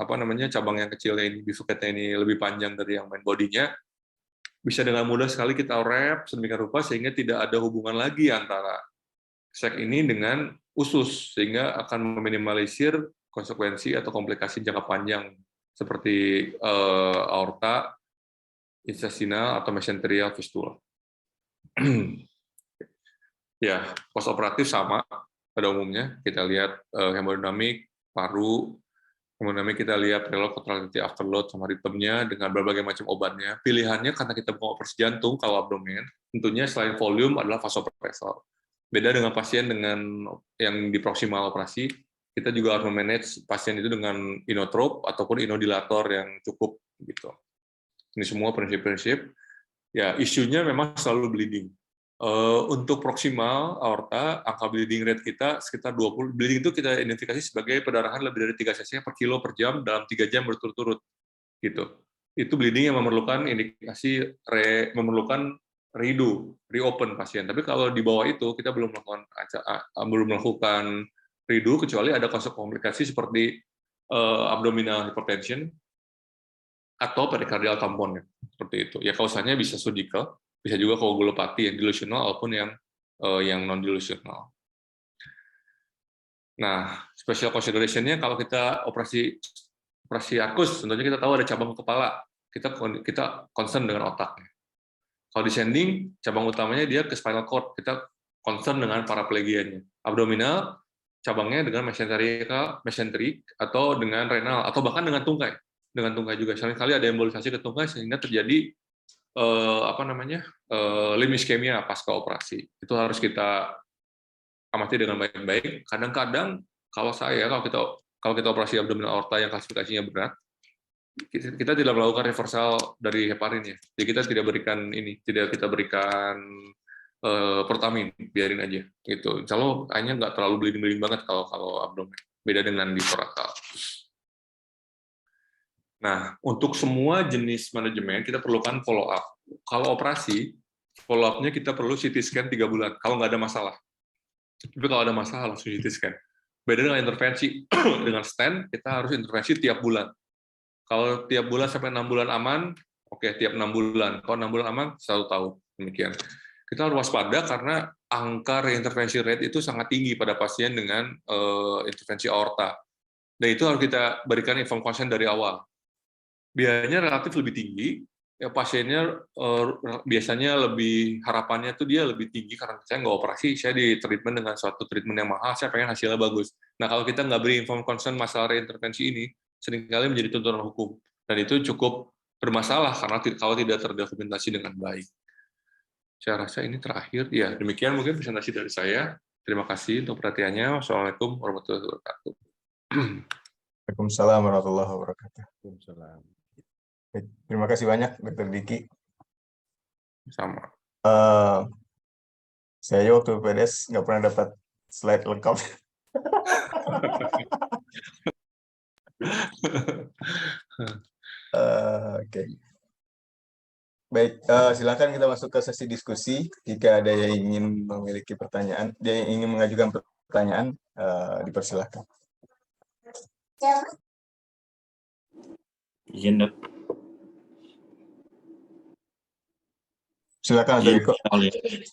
cabang yang kecilnya ini, bifurkatnya ini lebih panjang dari yang main body-nya, bisa dengan mudah sekali kita wrap sedemikian rupa sehingga tidak ada hubungan lagi antara sac ini dengan usus, sehingga akan meminimalisir konsekuensi atau komplikasi jangka panjang seperti aorta, intestinal, atau mesenterial fistula. Ya, postoperatif sama pada umumnya. Kita lihat hemodinamik, paru, hemodinamik kita lihat preload, contractility afterload, sama ritmenya dengan berbagai macam obatnya. Pilihannya karena kita bukan operasi jantung, kalau abdomen, tentunya selain volume adalah vasopresor. Beda dengan pasien dengan yang di proksimal operasi, kita juga harus memanage pasien itu dengan inotrop ataupun inodilator yang cukup gitu. Ini semua prinsip-prinsip. Ya, isunya memang selalu bleeding. Untuk proksimal aorta, angka bleeding rate kita sekitar 20. Bleeding itu kita identifikasi sebagai perdarahan lebih dari 3 cc per kilo per jam dalam 3 jam berturut-turut. Gitu. Itu bleeding yang memerlukan indikasi memerlukan reopen pasien. Tapi kalau di bawah itu kita belum melakukan redo, kecuali ada komplikasi seperti abdominal hypertension atau perikardial tampon, seperti itu. Ya kausanya bisa surgical, bisa juga koagulopati yang delusional maupun yang non delusional. Nah, special consideration-nya kalau kita operasi arkus, tentunya kita tahu ada cabang kepala, kita concern dengan otaknya. Kalau descending, cabang utamanya dia ke spinal cord. Kita concern dengan paraplegianya. Abdominal, cabangnya dengan mesenterik atau dengan renal, atau bahkan dengan tungkai. Dengan tungkai juga. Seringkali ada embolisasi ke tungkai sehingga terjadi limb ischemia pasca operasi. Itu harus kita amati dengan baik-baik. Kadang-kadang kalau kita operasi abdominal aorta yang klasifikasinya berat, kita tidak melakukan reversal dari heparin ya. Jadi kita tidak kita berikan pertamin, biarin aja gitu. Insya Allah hanya nggak terlalu bleeding banget kalau abdomen. Beda dengan di torakal. Nah, untuk semua jenis manajemen kita perlukan follow up. Kalau operasi, follow up-nya kita perlu CT scan 3 bulan kalau nggak ada masalah. Tapi kalau ada masalah langsung CT scan. Beda dengan intervensi dengan stent, kita harus intervensi tiap bulan. Kalau tiap bulan sampai 6 bulan aman, oke, tiap 6 bulan. Kalau 6 bulan aman, 1 tahun. Demikian. Kita harus waspada karena angka reintervensi rate itu sangat tinggi pada pasien dengan intervensi aorta. Dan itu harus kita berikan informed consent dari awal. Biayanya relatif lebih tinggi, ya pasiennya biasanya harapannya tuh dia lebih tinggi karena saya nggak operasi, saya di treatment dengan suatu treatment yang mahal, saya pengen hasilnya bagus. Nah, kalau kita nggak beri informed consent masalah reintervensi ini, seringkali menjadi tuntutan hukum. Dan itu cukup bermasalah karena kalau tidak terdokumentasi dengan baik. Saya rasa ini terakhir. Ya, demikian mungkin presentasi dari saya. Terima kasih untuk perhatiannya. Wassalamualaikum warahmatullahi wabarakatuh. Waalaikumsalam warahmatullahi wabarakatuh. Waalaikumsalam. Baik, terima kasih banyak, Dr. Diki. Sama. Saya waktu PDS nggak pernah dapat slide lengkap. Oke. Baik, silakan kita masuk ke sesi diskusi. Jika ada yang ingin memiliki pertanyaan, dia yang ingin mengajukan pertanyaan, dipersilakan. Izin, Dok. Silakan, Riko.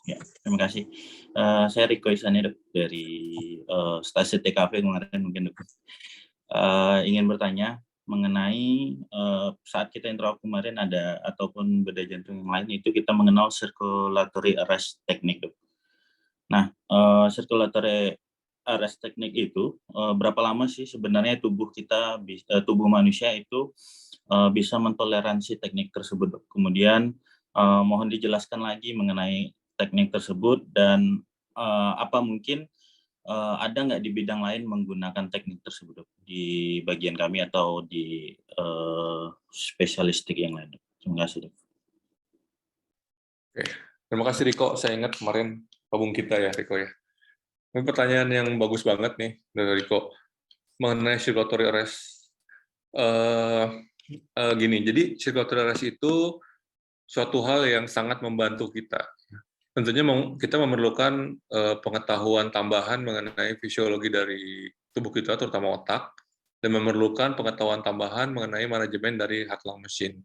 Ya, terima kasih. Saya Riko Isani, Dok, dari stasiun TKP kemarin mungkin, Dok. Ingin bertanya mengenai saat kita intro kemarin ada ataupun bedah jantung yang lain itu kita mengenal circulatory arrest technique, Dok. Nah, circulatory arrest technique itu berapa lama sih sebenarnya tubuh manusia itu bisa mentoleransi teknik tersebut, Dok? Kemudian mohon dijelaskan lagi mengenai teknik tersebut dan apa mungkin ada nggak di bidang lain menggunakan teknik tersebut, Dok, di bagian kami atau di spesialistik yang lain, Dok? Terima kasih, Dok. Oke. Terima kasih, Riko. Saya ingat kemarin gabung kita ya, Riko ya. Ini pertanyaan yang bagus banget nih dari Riko mengenai circulatory arrest. Gini, jadi circulatory arrest itu suatu hal yang sangat membantu kita. Tentunya kita memerlukan pengetahuan tambahan mengenai fisiologi dari tubuh kita, terutama otak, dan memerlukan pengetahuan tambahan mengenai manajemen dari heart lung machine.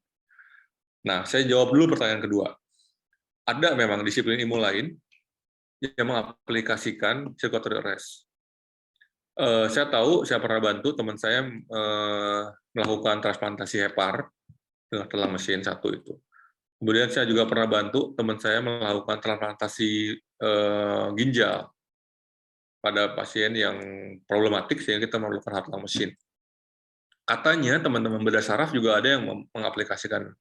Nah, saya jawab dulu pertanyaan kedua. Ada memang disiplin ilmu lain yang mengaplikasikan circulatory arrest. Saya pernah bantu teman saya melakukan transplantasi hepar dengan heart lung machine 1 itu. Kemudian saya juga pernah bantu teman saya melakukan transplantasi ginjal pada pasien yang problematik sehingga kita memerlukan heart lung machine. Katanya teman-teman bedah saraf juga ada yang mengaplikasikan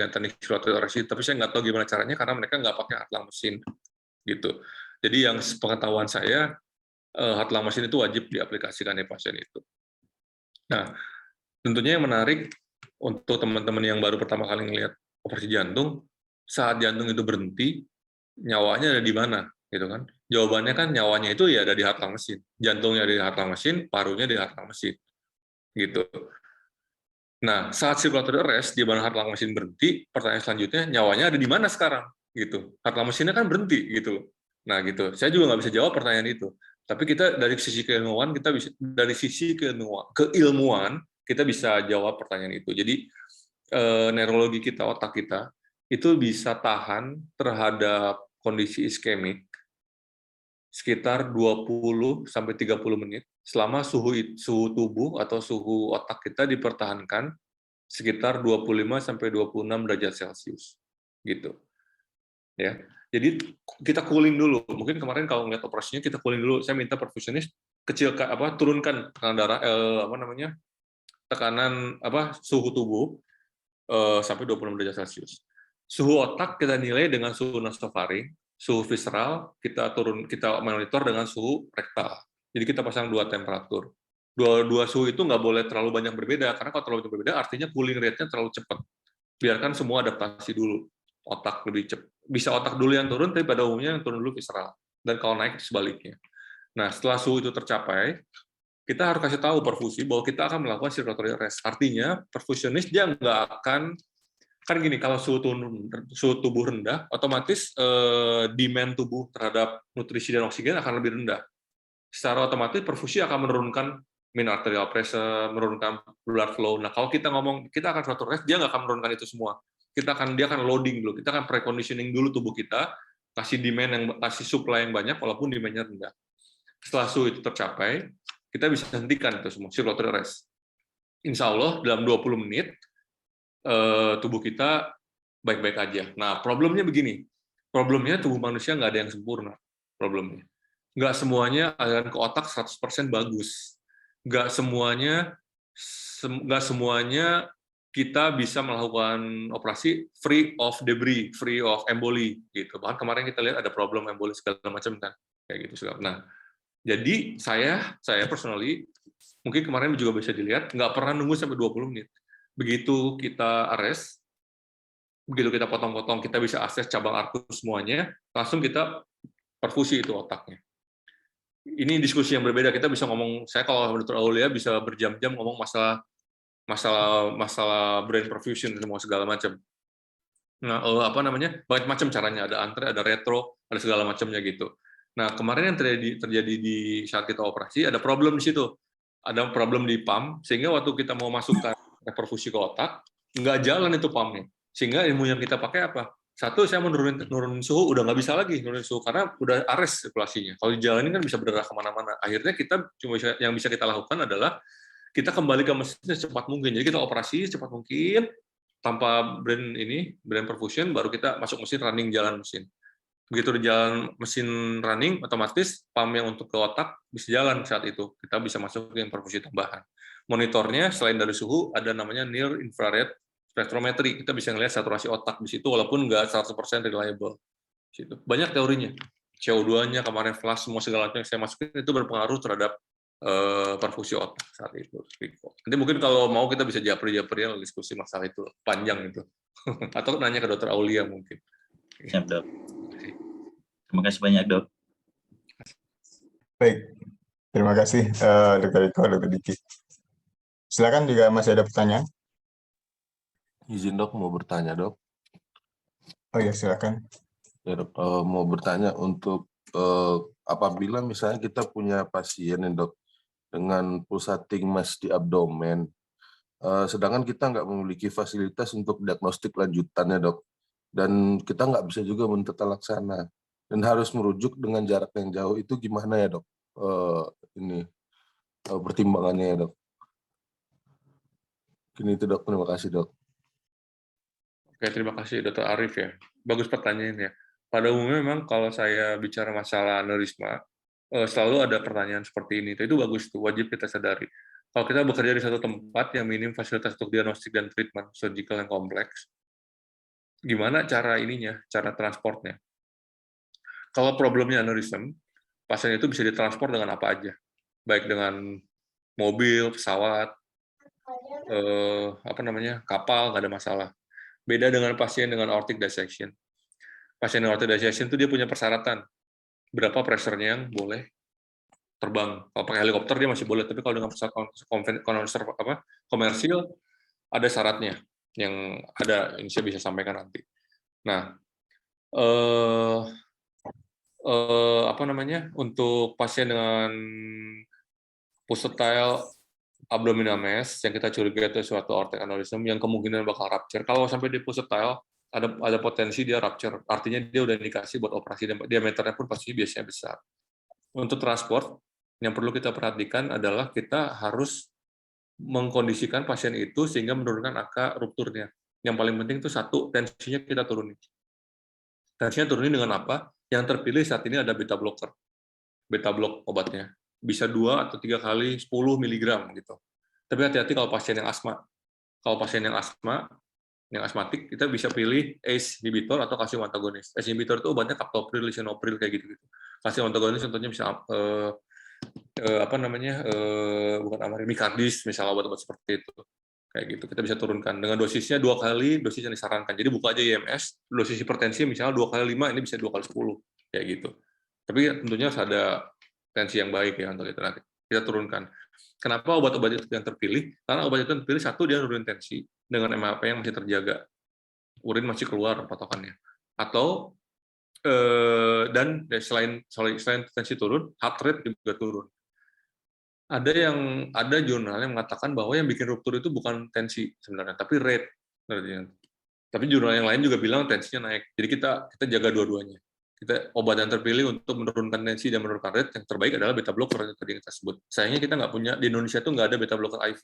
teknik circulatory arrest, tapi saya nggak tahu gimana caranya karena mereka nggak pakai heart lung machine gitu. Jadi yang pengetahuan saya heart lung machine itu wajib diaplikasikan di pasien itu. Nah, tentunya yang menarik untuk teman-teman yang baru pertama kali melihat operasi jantung, saat jantung itu berhenti, nyawanya ada di mana, gitu kan? Jawabannya kan nyawanya itu ya ada di heart lung machine. Jantungnya di heart lung machine, parunya di heart lung machine. Gitu. Nah, saat circulatory arrest, di mana heart lung machine berhenti, pertanyaan selanjutnya, nyawanya ada di mana sekarang? Gitu. Heart lung machine-nya kan berhenti, gitu. Nah, gitu. Saya juga nggak bisa jawab pertanyaan itu. Tapi kita dari sisi keilmuan, kita bisa jawab pertanyaan itu. Jadi, neurologi kita, otak kita, itu bisa tahan terhadap kondisi iskemik sekitar 20-30 menit selama suhu tubuh atau suhu otak kita dipertahankan sekitar 25-26 derajat Celcius. Gitu. ya. Jadi kita cooling dulu. Mungkin kemarin kalau ngeliat operasinya kita cooling dulu. Saya minta perfusionis turunkan tekanan darah suhu tubuh sampai 26 derajat Celcius. Suhu otak kita nilai dengan suhu nasofaring, suhu visceral kita monitor dengan suhu rektal. Jadi kita pasang 2 temperatur. Dua suhu itu nggak boleh terlalu banyak berbeda, karena kalau terlalu banyak berbeda artinya cooling rate-nya terlalu cepat. Biarkan semua adaptasi dulu. Otak lebih cepat. Bisa otak dulu yang turun, tapi pada umumnya yang turun dulu visceral. Dan kalau naik sebaliknya. Nah, setelah suhu itu tercapai, kita harus kasih tahu perfusi bahwa kita akan melakukan circulatory arrest. Artinya, perfusionis dia nggak akan, kan gini, kalau suhu tubuh rendah, otomatis demand tubuh terhadap nutrisi dan oksigen akan lebih rendah. Secara otomatis perfusi akan menurunkan mean arterial pressure, menurunkan blood flow. Nah, kalau kita ngomong, kita akan circulatory arrest, dia nggak akan menurunkan itu semua. Dia akan loading dulu, kita akan preconditioning dulu tubuh kita, kasih supply yang banyak, walaupun demand-nya rendah. Setelah suhu itu tercapai, kita bisa hentikan itu semua, circulatory arrest. Insya Allah dalam 20 menit, tubuh kita baik-baik aja. Nah, problemnya begini, problemnya tubuh manusia nggak ada yang sempurna, problemnya. Nggak semuanya aliran ke otak 100% bagus. Nggak semuanya kita bisa melakukan operasi free of debris, free of emboli, gitu. Bahkan kemarin kita lihat ada problem emboli segala macam kan, kayak gitu segala. Nah, jadi saya personally, mungkin kemarin juga bisa dilihat, nggak pernah nunggu sampai 20 menit. Begitu kita arrest, begitu kita potong-potong, kita bisa akses cabang arkus semuanya, langsung kita perfusi itu otaknya. Ini diskusi yang berbeda, kita bisa ngomong, saya kalau Dr. Aulia bisa berjam-jam ngomong masalah brain perfusion semua segala macam. Nah, banyak macam caranya, ada antre, ada retro, ada segala macamnya gitu. Nah, kemarin yang terjadi di saat kita operasi ada problem di situ. Ada problem di pump, sehingga waktu kita mau masukkan perfusi ke otak, nggak jalan itu pumpnya. Sehingga ilmu yang kita pakai apa? Satu, saya nurunin suhu, udah nggak bisa lagi nurunin suhu, karena udah arrest sirkulasinya. Kalau dijalanin kan bisa berdarah kemana-mana. Akhirnya yang bisa kita lakukan adalah kita kembali ke mesin secepat mungkin. Jadi kita operasi secepat mungkin, tanpa brain perfusion, baru kita masuk mesin, running jalan mesin. Begitu di jalan mesin running, otomatis pump yang untuk ke otak bisa jalan saat itu. Kita bisa masukin perfusi tambahan. Monitornya, selain dari suhu, ada namanya near infrared spectrometry. Kita bisa ngelihat saturasi otak di situ, walaupun nggak 100% reliable. Banyak teorinya. CO2-nya, kemarin flash, semua segala macam yang saya masukin, itu berpengaruh terhadap perfusi otak saat itu. Nanti mungkin kalau mau kita bisa japri-japrian diskusi masalah itu, panjang itu. Atau nanya ke Dr. Aulia mungkin. Siap, Dok. Terima kasih banyak, Dok. Baik, terima kasih Dr. Riko, Dr. Diki. Silakan jika masih ada pertanyaan. Izin dok, mau bertanya dok. Oh ya, silakan. Ya, dok, mau bertanya untuk apabila misalnya kita punya pasien nih dok dengan pulsating mass di abdomen, sedangkan kita nggak memiliki fasilitas untuk diagnostik lanjutannya dok, dan kita nggak bisa juga mentata laksana dan harus merujuk dengan jarak yang jauh, itu gimana ya dok? Pertimbangannya ya dok. Ini itu dok, terima kasih dok. Oke, terima kasih Dr. Arif ya. Bagus pertanyaannya. Pada umumnya memang kalau saya bicara masalah aneurisma, selalu ada pertanyaan seperti ini. Itu bagus, tuh wajib kita sadari. Kalau kita bekerja di satu tempat yang minim fasilitas untuk diagnostik dan treatment surgical yang kompleks, gimana cara transportnya? Kalau problemnya aneurism, pasien itu bisa ditransport dengan apa aja, baik dengan mobil, pesawat, kapal, nggak ada masalah. Beda dengan pasien dengan aortic dissection. Pasien dengan aortic dissection itu dia punya persyaratan. Berapa pressure-nya yang boleh terbang. Kalau pakai helikopter dia masih boleh, tapi kalau dengan pesawat komersil ada syaratnya yang ada, ini saya bisa sampaikan nanti. Nah, untuk pasien dengan pulsatile abdominal mass yang kita curiga itu suatu aortic aneurysm yang kemungkinan bakal rupture. Kalau sampai di pulsatile ada potensi dia rupture, artinya dia udah indikasi buat operasi, dan diameternya pun pasti biasanya besar. Untuk transport, yang perlu kita perhatikan adalah kita harus mengkondisikan pasien itu sehingga menurunkan angka rupturnya. Yang paling penting itu satu, tensinya kita turunin. Tensinya turunin dengan apa? Yang terpilih saat ini ada beta blocker. Beta block obatnya. Bisa 2 atau 3 kali 10 mg gitu. Tapi hati-hati kalau pasien yang asma. Kalau pasien yang asma, yang asmatik, kita bisa pilih ACE inhibitor atau kalsium antagonis. ACE inhibitor itu obatnya captopril, lisinopril kayak gitu-gitu. Kalsium antagonis contohnya bisa bukan amarin, Micardis, misalnya obat-obat seperti itu. Kayak gitu. Kita bisa turunkan dengan dosisnya 2 kali dosis yang disarankan. Jadi buka aja IMS, dosis hipertensi misalnya 2 kali 5, ini bisa 2 kali 10 kayak gitu. Tapi tentunya harus ada tensi yang baik ya untuk itu nanti. Kita turunkan. Kenapa obat-obat itu yang terpilih? Karena obat itu yang terpilih, satu, dia nurunin tensi dengan MAP yang masih terjaga, urin masih keluar patokannya. Atau dan selain tensi turun, heart rate juga turun. Ada jurnal yang mengatakan bahwa yang bikin ruptur itu bukan tensi sebenarnya, tapi rate. Tapi jurnal yang lain juga bilang tensinya naik. Jadi kita jaga dua-duanya. Obat yang terpilih untuk menurunkan tensi dan menurunkan rate, yang terbaik adalah beta blocker yang tadi kita sebut. Sayangnya kita nggak punya, di Indonesia itu nggak ada beta blocker IV.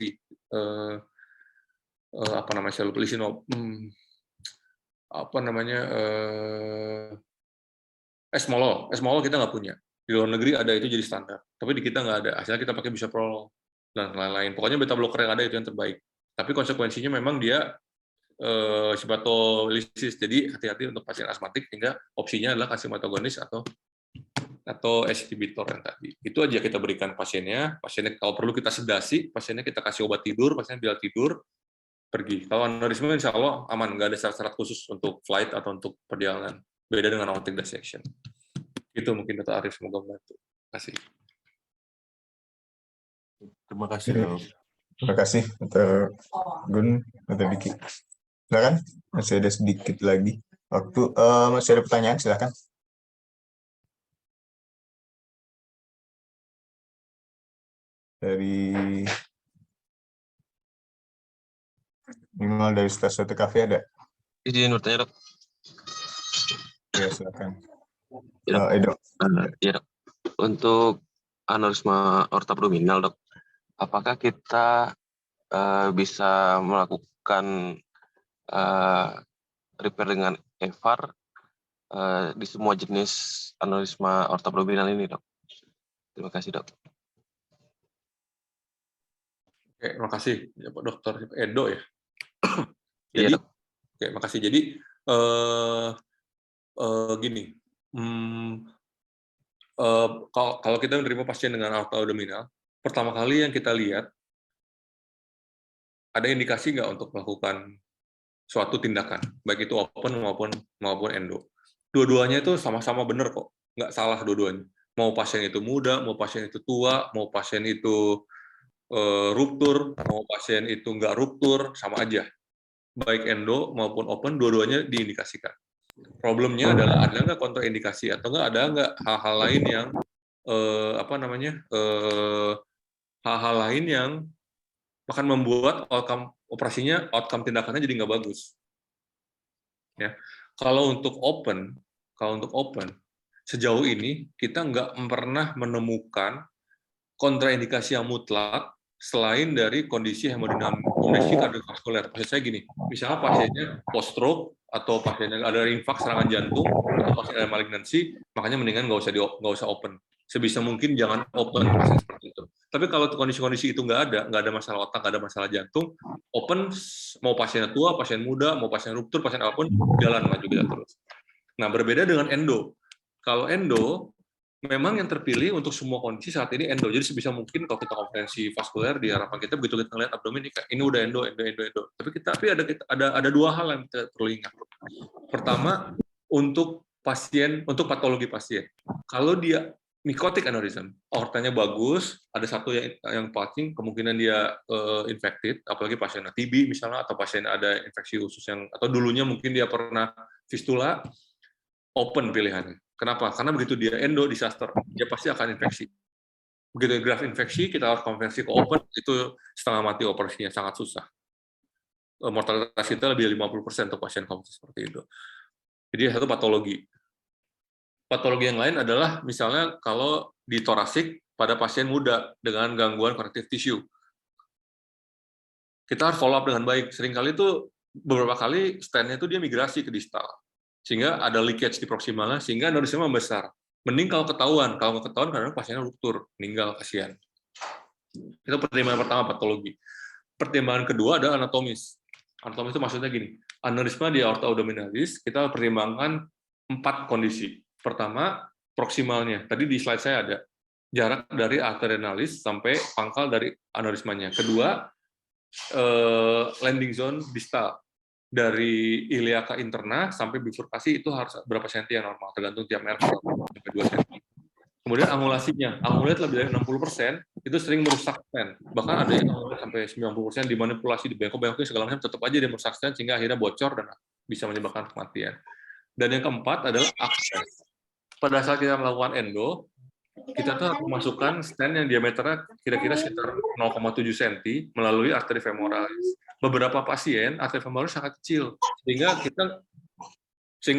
Esmolol kita nggak punya. Di luar negeri ada, itu jadi standar. Tapi di kita nggak ada. Akhirnya kita pakai bisoprolol dan lain-lain. Pokoknya beta blocker yang ada itu yang terbaik. Tapi konsekuensinya memang dia hepatolisis. Jadi hati-hati untuk pasien asmatik, sehingga opsinya adalah kalsium antagonis atau ACE inhibitor yang tadi. Itu aja kita berikan pasiennya. Pasiennya kalau perlu kita sedasi, pasiennya kita kasih obat tidur, pasiennya biar tidur, pergi. Kalau aneurisma insya Allah aman, nggak ada syarat-syarat khusus untuk flight atau untuk perjalanan. Beda dengan aortic dissection. Itu mungkin Dr. Arif, semoga membantu. Terima kasih. Terima kasih, Dok. Terima kasih, Dr. Gun, Dr. Diki. Silakan, masih ada sedikit lagi waktu. Masih ada pertanyaan, silakan. Dari minimal dari stasiun TKV ada? Izin bertanya, Dok. Ya, silakan. Ya, Edo. Ya, Dok. Untuk aneurisma aorta abdominal, Dok, apakah kita bisa melakukan repair dengan EVAR di semua jenis aneurisma aorta abdominal ini, Dok? Terima kasih, Dok. Oke, terima kasih ya, Pak Dokter Edo ya. Iya, Jadi, Dok. oke, makasih. Jadi gini, kalau kita menerima pasien dengan aorta abdominal, pertama kali yang kita lihat, ada indikasi nggak untuk melakukan suatu tindakan, baik itu open maupun endo. Dua-duanya itu sama-sama benar kok, nggak salah dua-duanya. Mau pasien itu muda, mau pasien itu tua, mau pasien itu ruptur, mau pasien itu nggak ruptur, sama aja. Baik endo maupun open, dua-duanya diindikasikan. Problemnya adalah ada nggak kontraindikasi atau ada nggak hal-hal lain yang hal-hal lain yang akan membuat outcome tindakannya jadi nggak bagus. Ya, kalau untuk open, sejauh ini kita nggak pernah menemukan kontraindikasi yang mutlak selain dari kondisi hemodinamik, kondisi kardiovaskuler. Maksud saya gini, misalnya pasiennya post stroke atau pasiennya ada infak serangan jantung atau pasien ada malignansi, makanya mendingan nggak usah open. Sebisa mungkin jangan open pasien seperti itu. Tapi kalau kondisi-kondisi itu nggak ada masalah otak, nggak ada masalah jantung, open, mau pasiennya tua, pasien muda, mau pasien ruptur, pasien apapun, jalan maju kita terus. Nah, berbeda dengan endo. Kalau endo, memang yang terpilih untuk semua kondisi saat ini endo. Jadi sebisa mungkin kalau kita konferensi vaskuler, di harapan kita begitu kita ngelihat abdomen ini udah endo. Tapi ada dua hal yang kita perlu ingat. Pertama, untuk patologi pasien. Kalau dia mikotik aneurism, aortanya bagus, ada satu yang patching, kemungkinan dia infected, apalagi pasien TB misalnya, atau pasien ada infeksi usus atau dulunya mungkin dia pernah fistula, open pilihannya. Kenapa? Karena begitu dia endo, disaster, dia pasti akan infeksi. Begitu graf infeksi, kita harus konversi ke open, itu setengah mati operasinya, sangat susah. Mortalitas kita lebih dari 50% untuk pasien konversi seperti itu. Jadi satu patologi. Patologi yang lain adalah misalnya kalau di torasik pada pasien muda dengan gangguan connective tissue. Kita harus follow up dengan baik. Seringkali itu beberapa kali stand-nya itu dia migrasi ke distal. sehingga ada leakage di proksimalnya, sehingga aneurisma membesar. Mending kalau ketahuan kadang pasiennya ruptur, meninggal, kasihan. Itu pertimbangan pertama, patologi. Pertimbangan kedua adalah anatomis. Anatomis itu maksudnya gini, aneurisma di aorta abdominalis kita pertimbangkan 4 kondisi. Pertama, proksimalnya. Tadi di slide saya ada jarak dari arterionalis sampai pangkal dari aneurismanya. Kedua, landing zone distal. Dari iliaka interna sampai bifurkasi itu harus berapa senti yang normal, tergantung tiap merek, sampai 2 senti. Kemudian angulasinya, angulat lebih dari 60% itu sering merusak stent. Bahkan ada yang angulat sampai 90% dimanipulasi, dibengkok-bengkokin segala macam, tetap aja dia merusak stent sehingga akhirnya bocor dan bisa menyebabkan kematian. Dan yang keempat adalah akses. Pada saat kita melakukan endo, kita tuh harus memasukkan stent yang diameternya kira-kira sekitar 0,7 cm melalui arteri femoralis. Beberapa pasien arteri femoralis sangat kecil, sehingga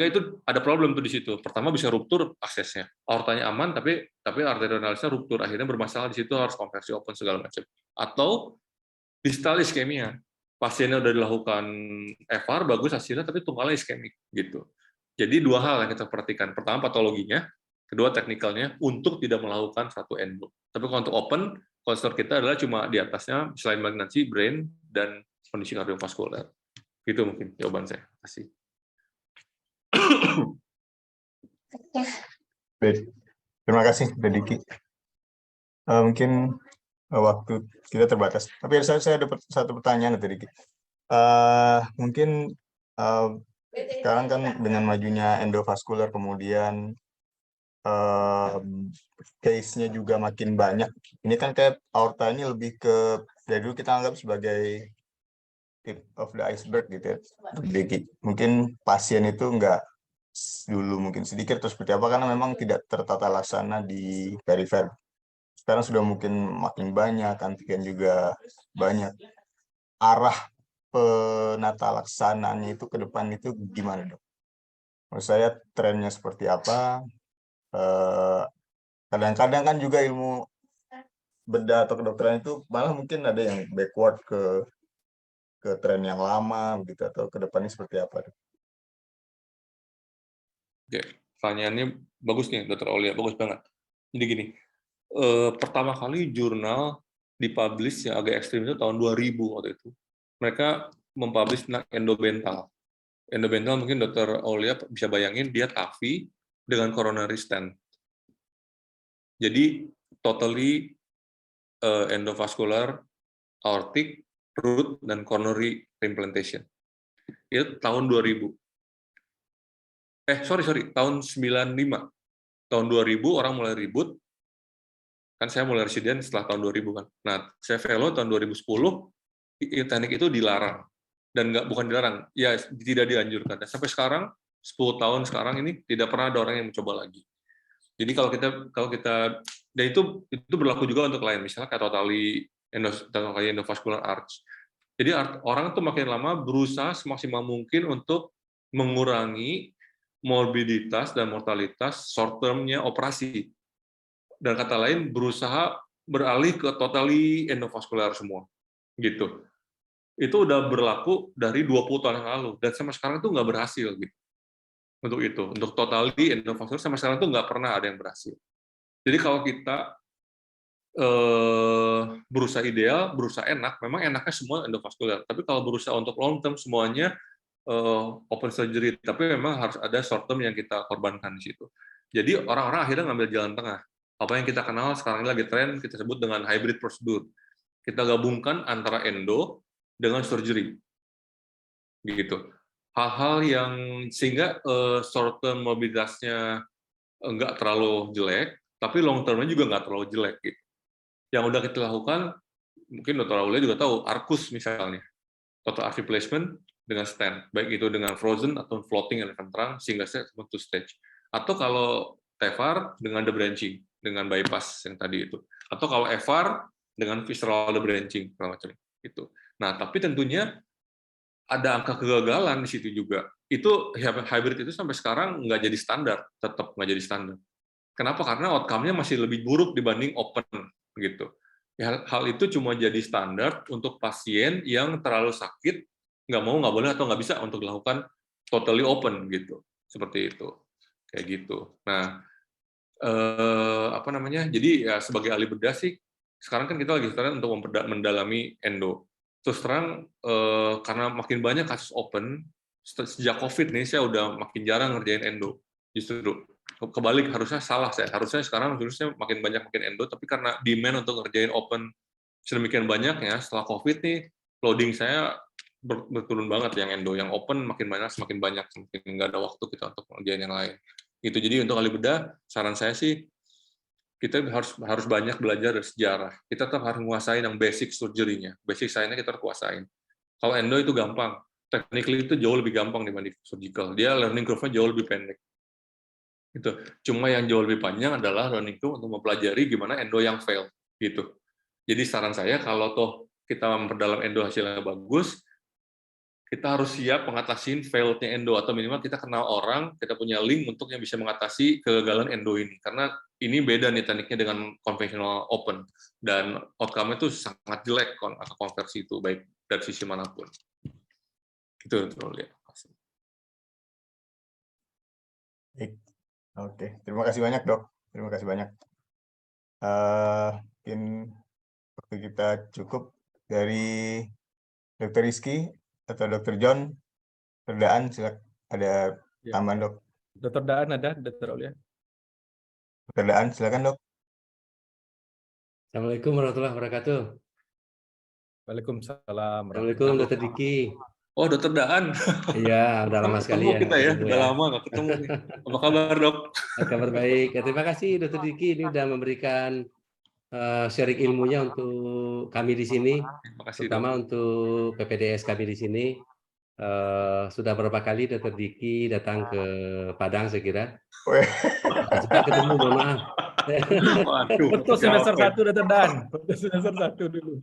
itu ada problem tuh di situ. Pertama bisa ruptur aksesnya, aortanya aman tapi arterionalisnya ruptur, akhirnya bermasalah di situ, harus konversi open segala macam. Atau distal iskemia, pasiennya udah dilakukan FR bagus hasilnya tapi tunggalnya iskemik gitu. Jadi 2 hal yang kita perhatikan, pertama patologinya, kedua teknikalnya untuk tidak melakukan satu endo. Tapi kalau untuk open, concern kita adalah cuma di atasnya selain malignansi, brain dan kondisi kardiovaskuler. Gitu mungkin jawaban saya. Terima kasih. Baik, terima kasih, Diki. Mungkin waktu kita terbatas, tapi saya ada satu pertanyaan, Diki. Mungkin sekarang kan dengan majunya endovaskular, kemudian case-nya juga makin banyak. Ini kan kayak aorta ini lebih ke, dari dulu kita anggap sebagai tip of the iceberg gitu ya, Diki. Mungkin pasien itu enggak dulu mungkin sedikit atau seperti apa karena memang tidak tertata laksana di perifer. Sekarang sudah mungkin makin banyak, antigen juga banyak. Arah penata laksanaannya itu ke depan itu gimana, Dok? Menurut saya trennya seperti apa? Kadang-kadang kan juga ilmu bedah atau kedokteran itu malah mungkin ada yang backward ke tren yang lama gitu, atau ke depannya seperti apa, Dok? Oke, pertanyaannya bagus nih, Dr. Aulia, bagus banget. Jadi gini, pertama kali jurnal dipublish yang agak ekstrim itu tahun 2000 waktu itu. Mereka mempublish tentang endobental. Endobental mungkin Dr. Aulia bisa bayangin, dia TAVI dengan coronary stent. Jadi totally endovascular, aortic, root, dan coronary implantation. Itu tahun 2000. Tahun 95. Tahun 2000 orang mulai ribut, kan saya mulai residen setelah tahun 2000 kan. Nah, saya fellow tahun 2010, teknik itu dilarang. Dan bukan dilarang, ya tidak dianjurkan. Dan sampai sekarang, 10 tahun sekarang ini, tidak pernah ada orang yang mencoba lagi. Jadi kalau kita dan itu berlaku juga untuk lain, misalnya kayak totally endovascular arch. Jadi orang tuh makin lama berusaha semaksimal mungkin untuk mengurangi morbiditas dan mortalitas short term-nya operasi. Dan kata lain, berusaha beralih ke totally endovascular semua. Gitu. Itu udah berlaku dari 20 tahun yang lalu, dan sampai sekarang itu nggak berhasil. Gitu. Untuk itu, untuk totally endovascular, sampai sekarang itu nggak pernah ada yang berhasil. Jadi kalau kita berusaha ideal, berusaha enak, memang enaknya semua endovaskular. Tapi kalau berusaha untuk long term, semuanya open surgery, tapi memang harus ada short term yang kita korbankan di situ. Jadi orang-orang akhirnya ngambil jalan tengah. Apa yang kita kenal sekarang ini lagi tren, kita sebut dengan hybrid prosedur. Kita gabungkan antara endo dengan surgery. Gitu. Hal-hal yang sehingga short term mobilitasnya nggak terlalu jelek, tapi long termnya juga nggak terlalu jelek. Gitu. Yang udah kita lakukan, mungkin Dr. Aulia juga tahu, Arcus misalnya, total arch replacement dengan stent, baik itu dengan frozen atau floating elephant trunk, single stage atau two stage. Atau kalau TEVAR dengan debranching, dengan bypass yang tadi itu. Atau kalau FR dengan visceral debranching, macam itu. Nah, tapi tentunya ada angka kegagalan di situ juga. Itu hybrid itu sampai sekarang nggak jadi standar, tetap nggak jadi standar. Kenapa? Karena outcome-nya masih lebih buruk dibanding open, gitu. Hal itu cuma jadi standar untuk pasien yang terlalu sakit, nggak boleh atau nggak bisa untuk dilakukan totally open gitu. seperti itu, kayak gitu. Nah, apa namanya? Jadi ya sebagai ahli bedah sih, sekarang kan kita lagi untuk mendalami endo. Terus terang karena makin banyak kasus open sejak COVID nih, saya udah makin jarang ngerjain endo. Justru kebalik, harusnya salah saya. Harusnya sekarang makin banyak endo, tapi karena demand untuk ngerjain open sedemikian banyaknya setelah COVID nih, loading saya berturun banget yang endo, yang open makin banyak, semakin nggak ada waktu kita untuk ngerjain yang lain. Itu jadi untuk ahli bedah, saran saya sih kita harus banyak belajar dari sejarah. Kita tetap harus menguasai yang basic surgery-nya. Basic science-nya kita harus kuasain. Kalau endo itu gampang. Technically itu jauh lebih gampang dibanding surgical. Dia learning curve-nya jauh lebih pendek. Gitu. Cuma yang jauh lebih panjang adalah learning curve untuk mempelajari gimana endo yang fail. Gitu. Jadi saran saya kalau toh kita memperdalam endo hasilnya bagus, kita harus siap mengatasin failed-nya endo, atau minimal kita kenal orang, kita punya link untuk yang bisa mengatasi kegagalan endo ini. Karena ini beda nih tekniknya dengan konvensional open, dan outcome-nya itu sangat jelek atau konversi itu, baik dari sisi manapun. Itu lihat. Oke, terima kasih banyak dok. Terima kasih banyak. Mungkin waktu kita cukup. Dari Dr. Rizky atau Dr. John, Dr. Daan, silakan ada tambahan dok. Dr. Daan ada, Dr. Aulia. Dr. Daan, silakan dok. Assalamualaikum warahmatullahi wabarakatuh. Waalaikumsalam. Assalamualaikum Dr. Diki. Oh, Dr. Daan. Iya, udah lama sekali ya. Kita ya, udah lama nggak ketemu nih. Apa kabar dok? Kabar baik. Ya, terima kasih Dr. Diki ini sudah memberikan sharing ilmunya untuk kami di sini, terutama untuk PPDS kami di sini. Sudah berapa kali Dr. Diki datang ke Padang, saya kira. Cepat ketemu, mohon maaf. Betul semester 1 Dr. Dan. Semester 1 dulu.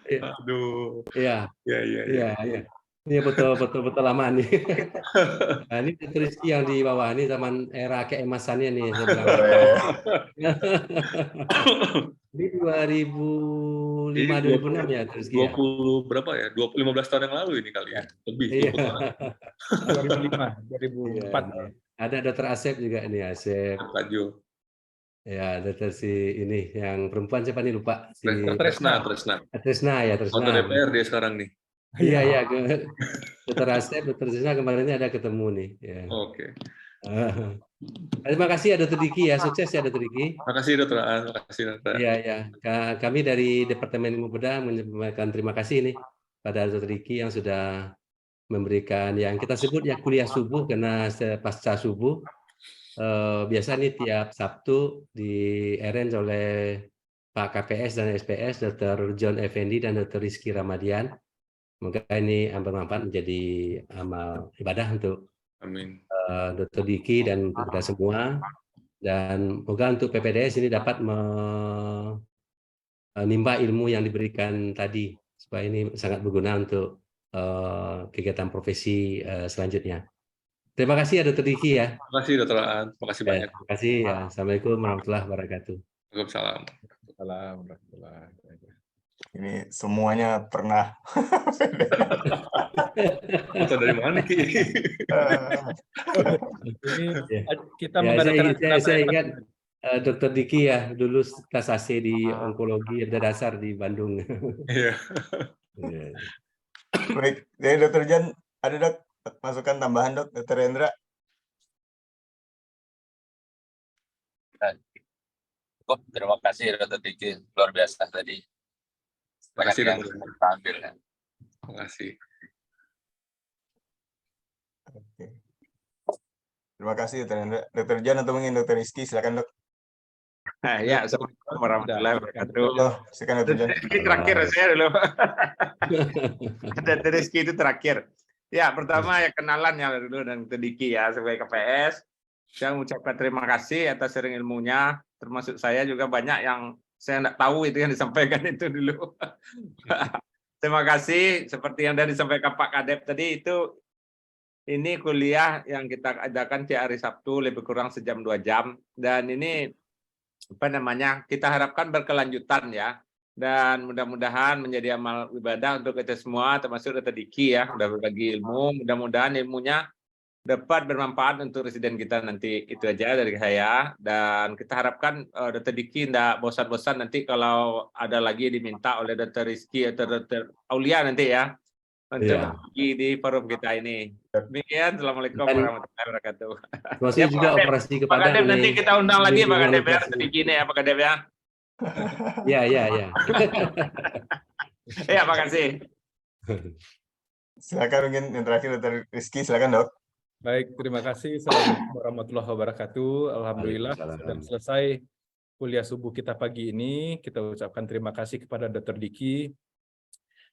Aduh. Iya. Iya. Ini betul lama nih. Nah, ini Dr. Rizky yang di bawah ini zaman era keemasannya nih. Ini 2005-2006 ya Dr. Rizky. 20 berapa ya? 15 tahun yang lalu ini kali ya. Lebih. Iya. 2005, 2004. Ada Dr. Asep juga ini, Asep. Kaju. Ya, Dr. si ini yang perempuan siapa nih lupa? Si Tresna. ya, Tresna. Anggota DPR dia sekarang nih. Iya, Dr. Asep, Dr. Tresna kemarin ada ketemu nih. Ya. Oke. Terima kasih ya Dr. Diki ya, sukses ya Dr. Diki. Terima kasih Dr. Aan, terima kasih Dr. Iya. Kami dari Departemen Ilmu Bedah menyampaikan terima kasih nih pada Dr. Diki yang sudah memberikan yang kita sebut ya kuliah subuh, karena pasca subuh. Biasa nih tiap Sabtu di arrange oleh Pak KPS dan SPS, Dr. John Effendi dan Dr. Rizky Ramadian. Semoga ini bermanfaat menjadi amal ibadah untuk Dr. Diki dan untuk kita semua. Dan semoga untuk PPDS ini dapat menimba ilmu yang diberikan tadi, supaya ini sangat berguna untuk kegiatan profesi selanjutnya. Terima kasih ya Dr. Diki ya. Terima kasih Dr. Aan, terima kasih banyak. Terima kasih ya. Assalamualaikum warahmatullahi wabarakatuh. Waalaikumsalam. Ini semuanya pernah. Atau dari mana Ki? Kita mengadakan. Saya ingat Dr. Diki ya dulu kelas AC di onkologi dasar di Bandung. Iya. Baik, dari Dr. Jan ada dok masukan tambahan dok, Dr. Hendra. Terima kasih Dr. Diki, luar biasa tadi. Terima kasih yang kita ambil. Terima kasih. Oke. Terima kasih Dr. Hendra. Dr. Jan atau mungkin Dr. Rizky, silakan dok. Ya, assalamualaikum warahmatullahi wabarakatuh. Silakan Dr. Jan. Ini terakhir saya dulu. Dr. Rizky itu terakhir. Ya, pertama ya kenalan ya dulu dan Dr. Diki ya sebagai KPS. Saya mengucapkan terima kasih atas sharing ilmunya. Termasuk saya juga banyak yang saya tidak tahu itu yang disampaikan itu dulu. Terima kasih. Seperti yang sudah disampaikan Pak Kadep tadi itu, ini kuliah yang kita adakan tiap hari Sabtu lebih kurang sejam 2 jam. Dan ini apa namanya, kita harapkan berkelanjutan ya. Dan mudah-mudahan menjadi amal ibadah untuk kita semua, termasuk Dr. Diki ya, sudah berbagi ilmu. Mudah-mudahan ilmunya dapat bermanfaat untuk residen kita nanti. Itu aja dari saya, dan kita harapkan Dr. Diki tidak bosan-bosan nanti kalau ada lagi diminta oleh Dr. Rizky atau Dr. Aulia nanti ya untuk Iya. berbagi di forum kita ini. Demikian, Assalamualaikum Dan warahmatullahi wabarakatuh. termasuk Ya, juga Pak Kadep. operasi Pak kepada Kadep nanti kita undang lagi Pak Kadep ya, operasi. Dr. Diki ini ya Pak Kadep ya. Ya, ya, ya. Ya, makasih. Silakan mungkin yang terakhir Dr. Rizky, silakan Dok. Baik, terima kasih. Assalamualaikum warahmatullahi wabarakatuh. Alhamdulillah sudah selesai kuliah subuh kita pagi ini. Kita ucapkan terima kasih kepada Dr. Diki.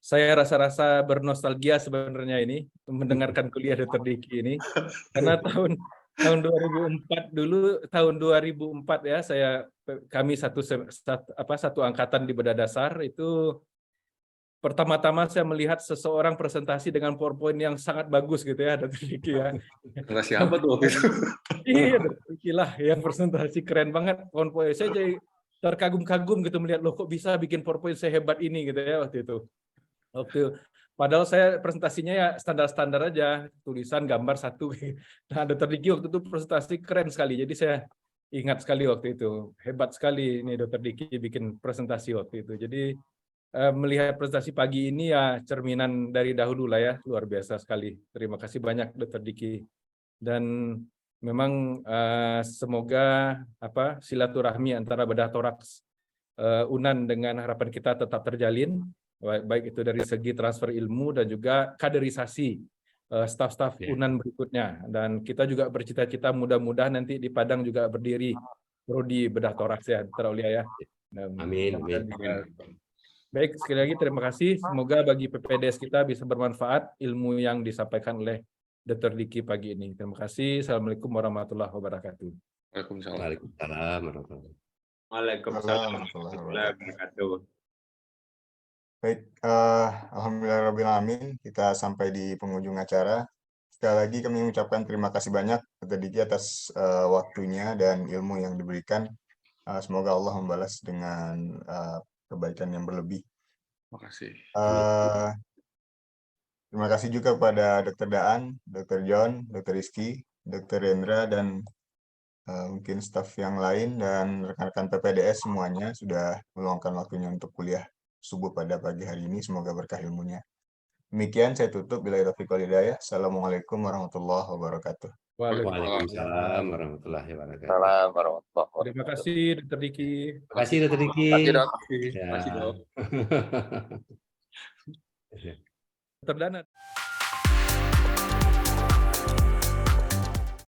Saya rasa-rasa bernostalgia sebenarnya ini mendengarkan kuliah Dr. Diki ini, karena tahun 2004 dulu, tahun 2004 ya, kami satu angkatan di Bedah Dasar itu. Pertama-tama saya melihat seseorang presentasi dengan PowerPoint yang sangat bagus gitu ya, Dr. Diki ya. Enggak siapa tuh waktu itu. Iya, Dr. Diki lah yang presentasi keren banget PowerPoint. Saya jadi terkagum-kagum gitu melihat, loh kok bisa bikin PowerPoint sehebat ini gitu ya waktu itu. Padahal saya presentasinya ya standar-standar aja, tulisan, gambar satu. Nah, Dr. Diki waktu itu presentasi keren sekali. Jadi saya ingat sekali waktu itu. Hebat sekali ini Dr. Diki bikin presentasi waktu itu. Jadi melihat presentasi pagi ini ya cerminan dari dahulu lah ya, luar biasa sekali. Terima kasih banyak Dr. Diki. Dan memang semoga silaturahmi antara bedah toraks UNAN dengan harapan kita tetap terjalin, baik itu dari segi transfer ilmu dan juga kaderisasi staf-staf UNAN berikutnya. Dan kita juga bercita-cita mudah-mudahan nanti di Padang juga berdiri prodi bedah toraks ya, Dr. Aulia ya. Amin. Baik, sekali lagi terima kasih. Semoga bagi PPDS kita bisa bermanfaat ilmu yang disampaikan oleh Dr. Diki pagi ini. Terima kasih. Assalamualaikum warahmatullahi wabarakatuh. Waalaikumsalam. Waalaikumsalam warahmatullahi Waalaikumsalam warahmatullahi wabarakatuh. Baik, alhamdulillahirrahmanirrahim, kita sampai di penghujung acara. Sekali lagi kami mengucapkan terima kasih banyak Dr. Diki atas waktunya dan ilmu yang diberikan. Semoga Allah membalas dengan kebaikan yang berlebih. Terima kasih. Terima kasih juga kepada Dr. Daan, Dr. John, Dr. Rizky, Dr. Rendra, dan mungkin staf yang lain dan rekan-rekan PPDS semuanya sudah meluangkan waktunya untuk kuliah subuh pada pagi hari ini. Semoga berkah ilmunya. Demikian saya tutup. Billahi taufiq wal hidayah. Assalamualaikum warahmatullahi wabarakatuh. Waalaikumsalam warahmatullahi wabarakatuh. Terima kasih Dr. Diki. Terima kasih Dr. Diki. Terima kasih, Dok. Dr. Dana.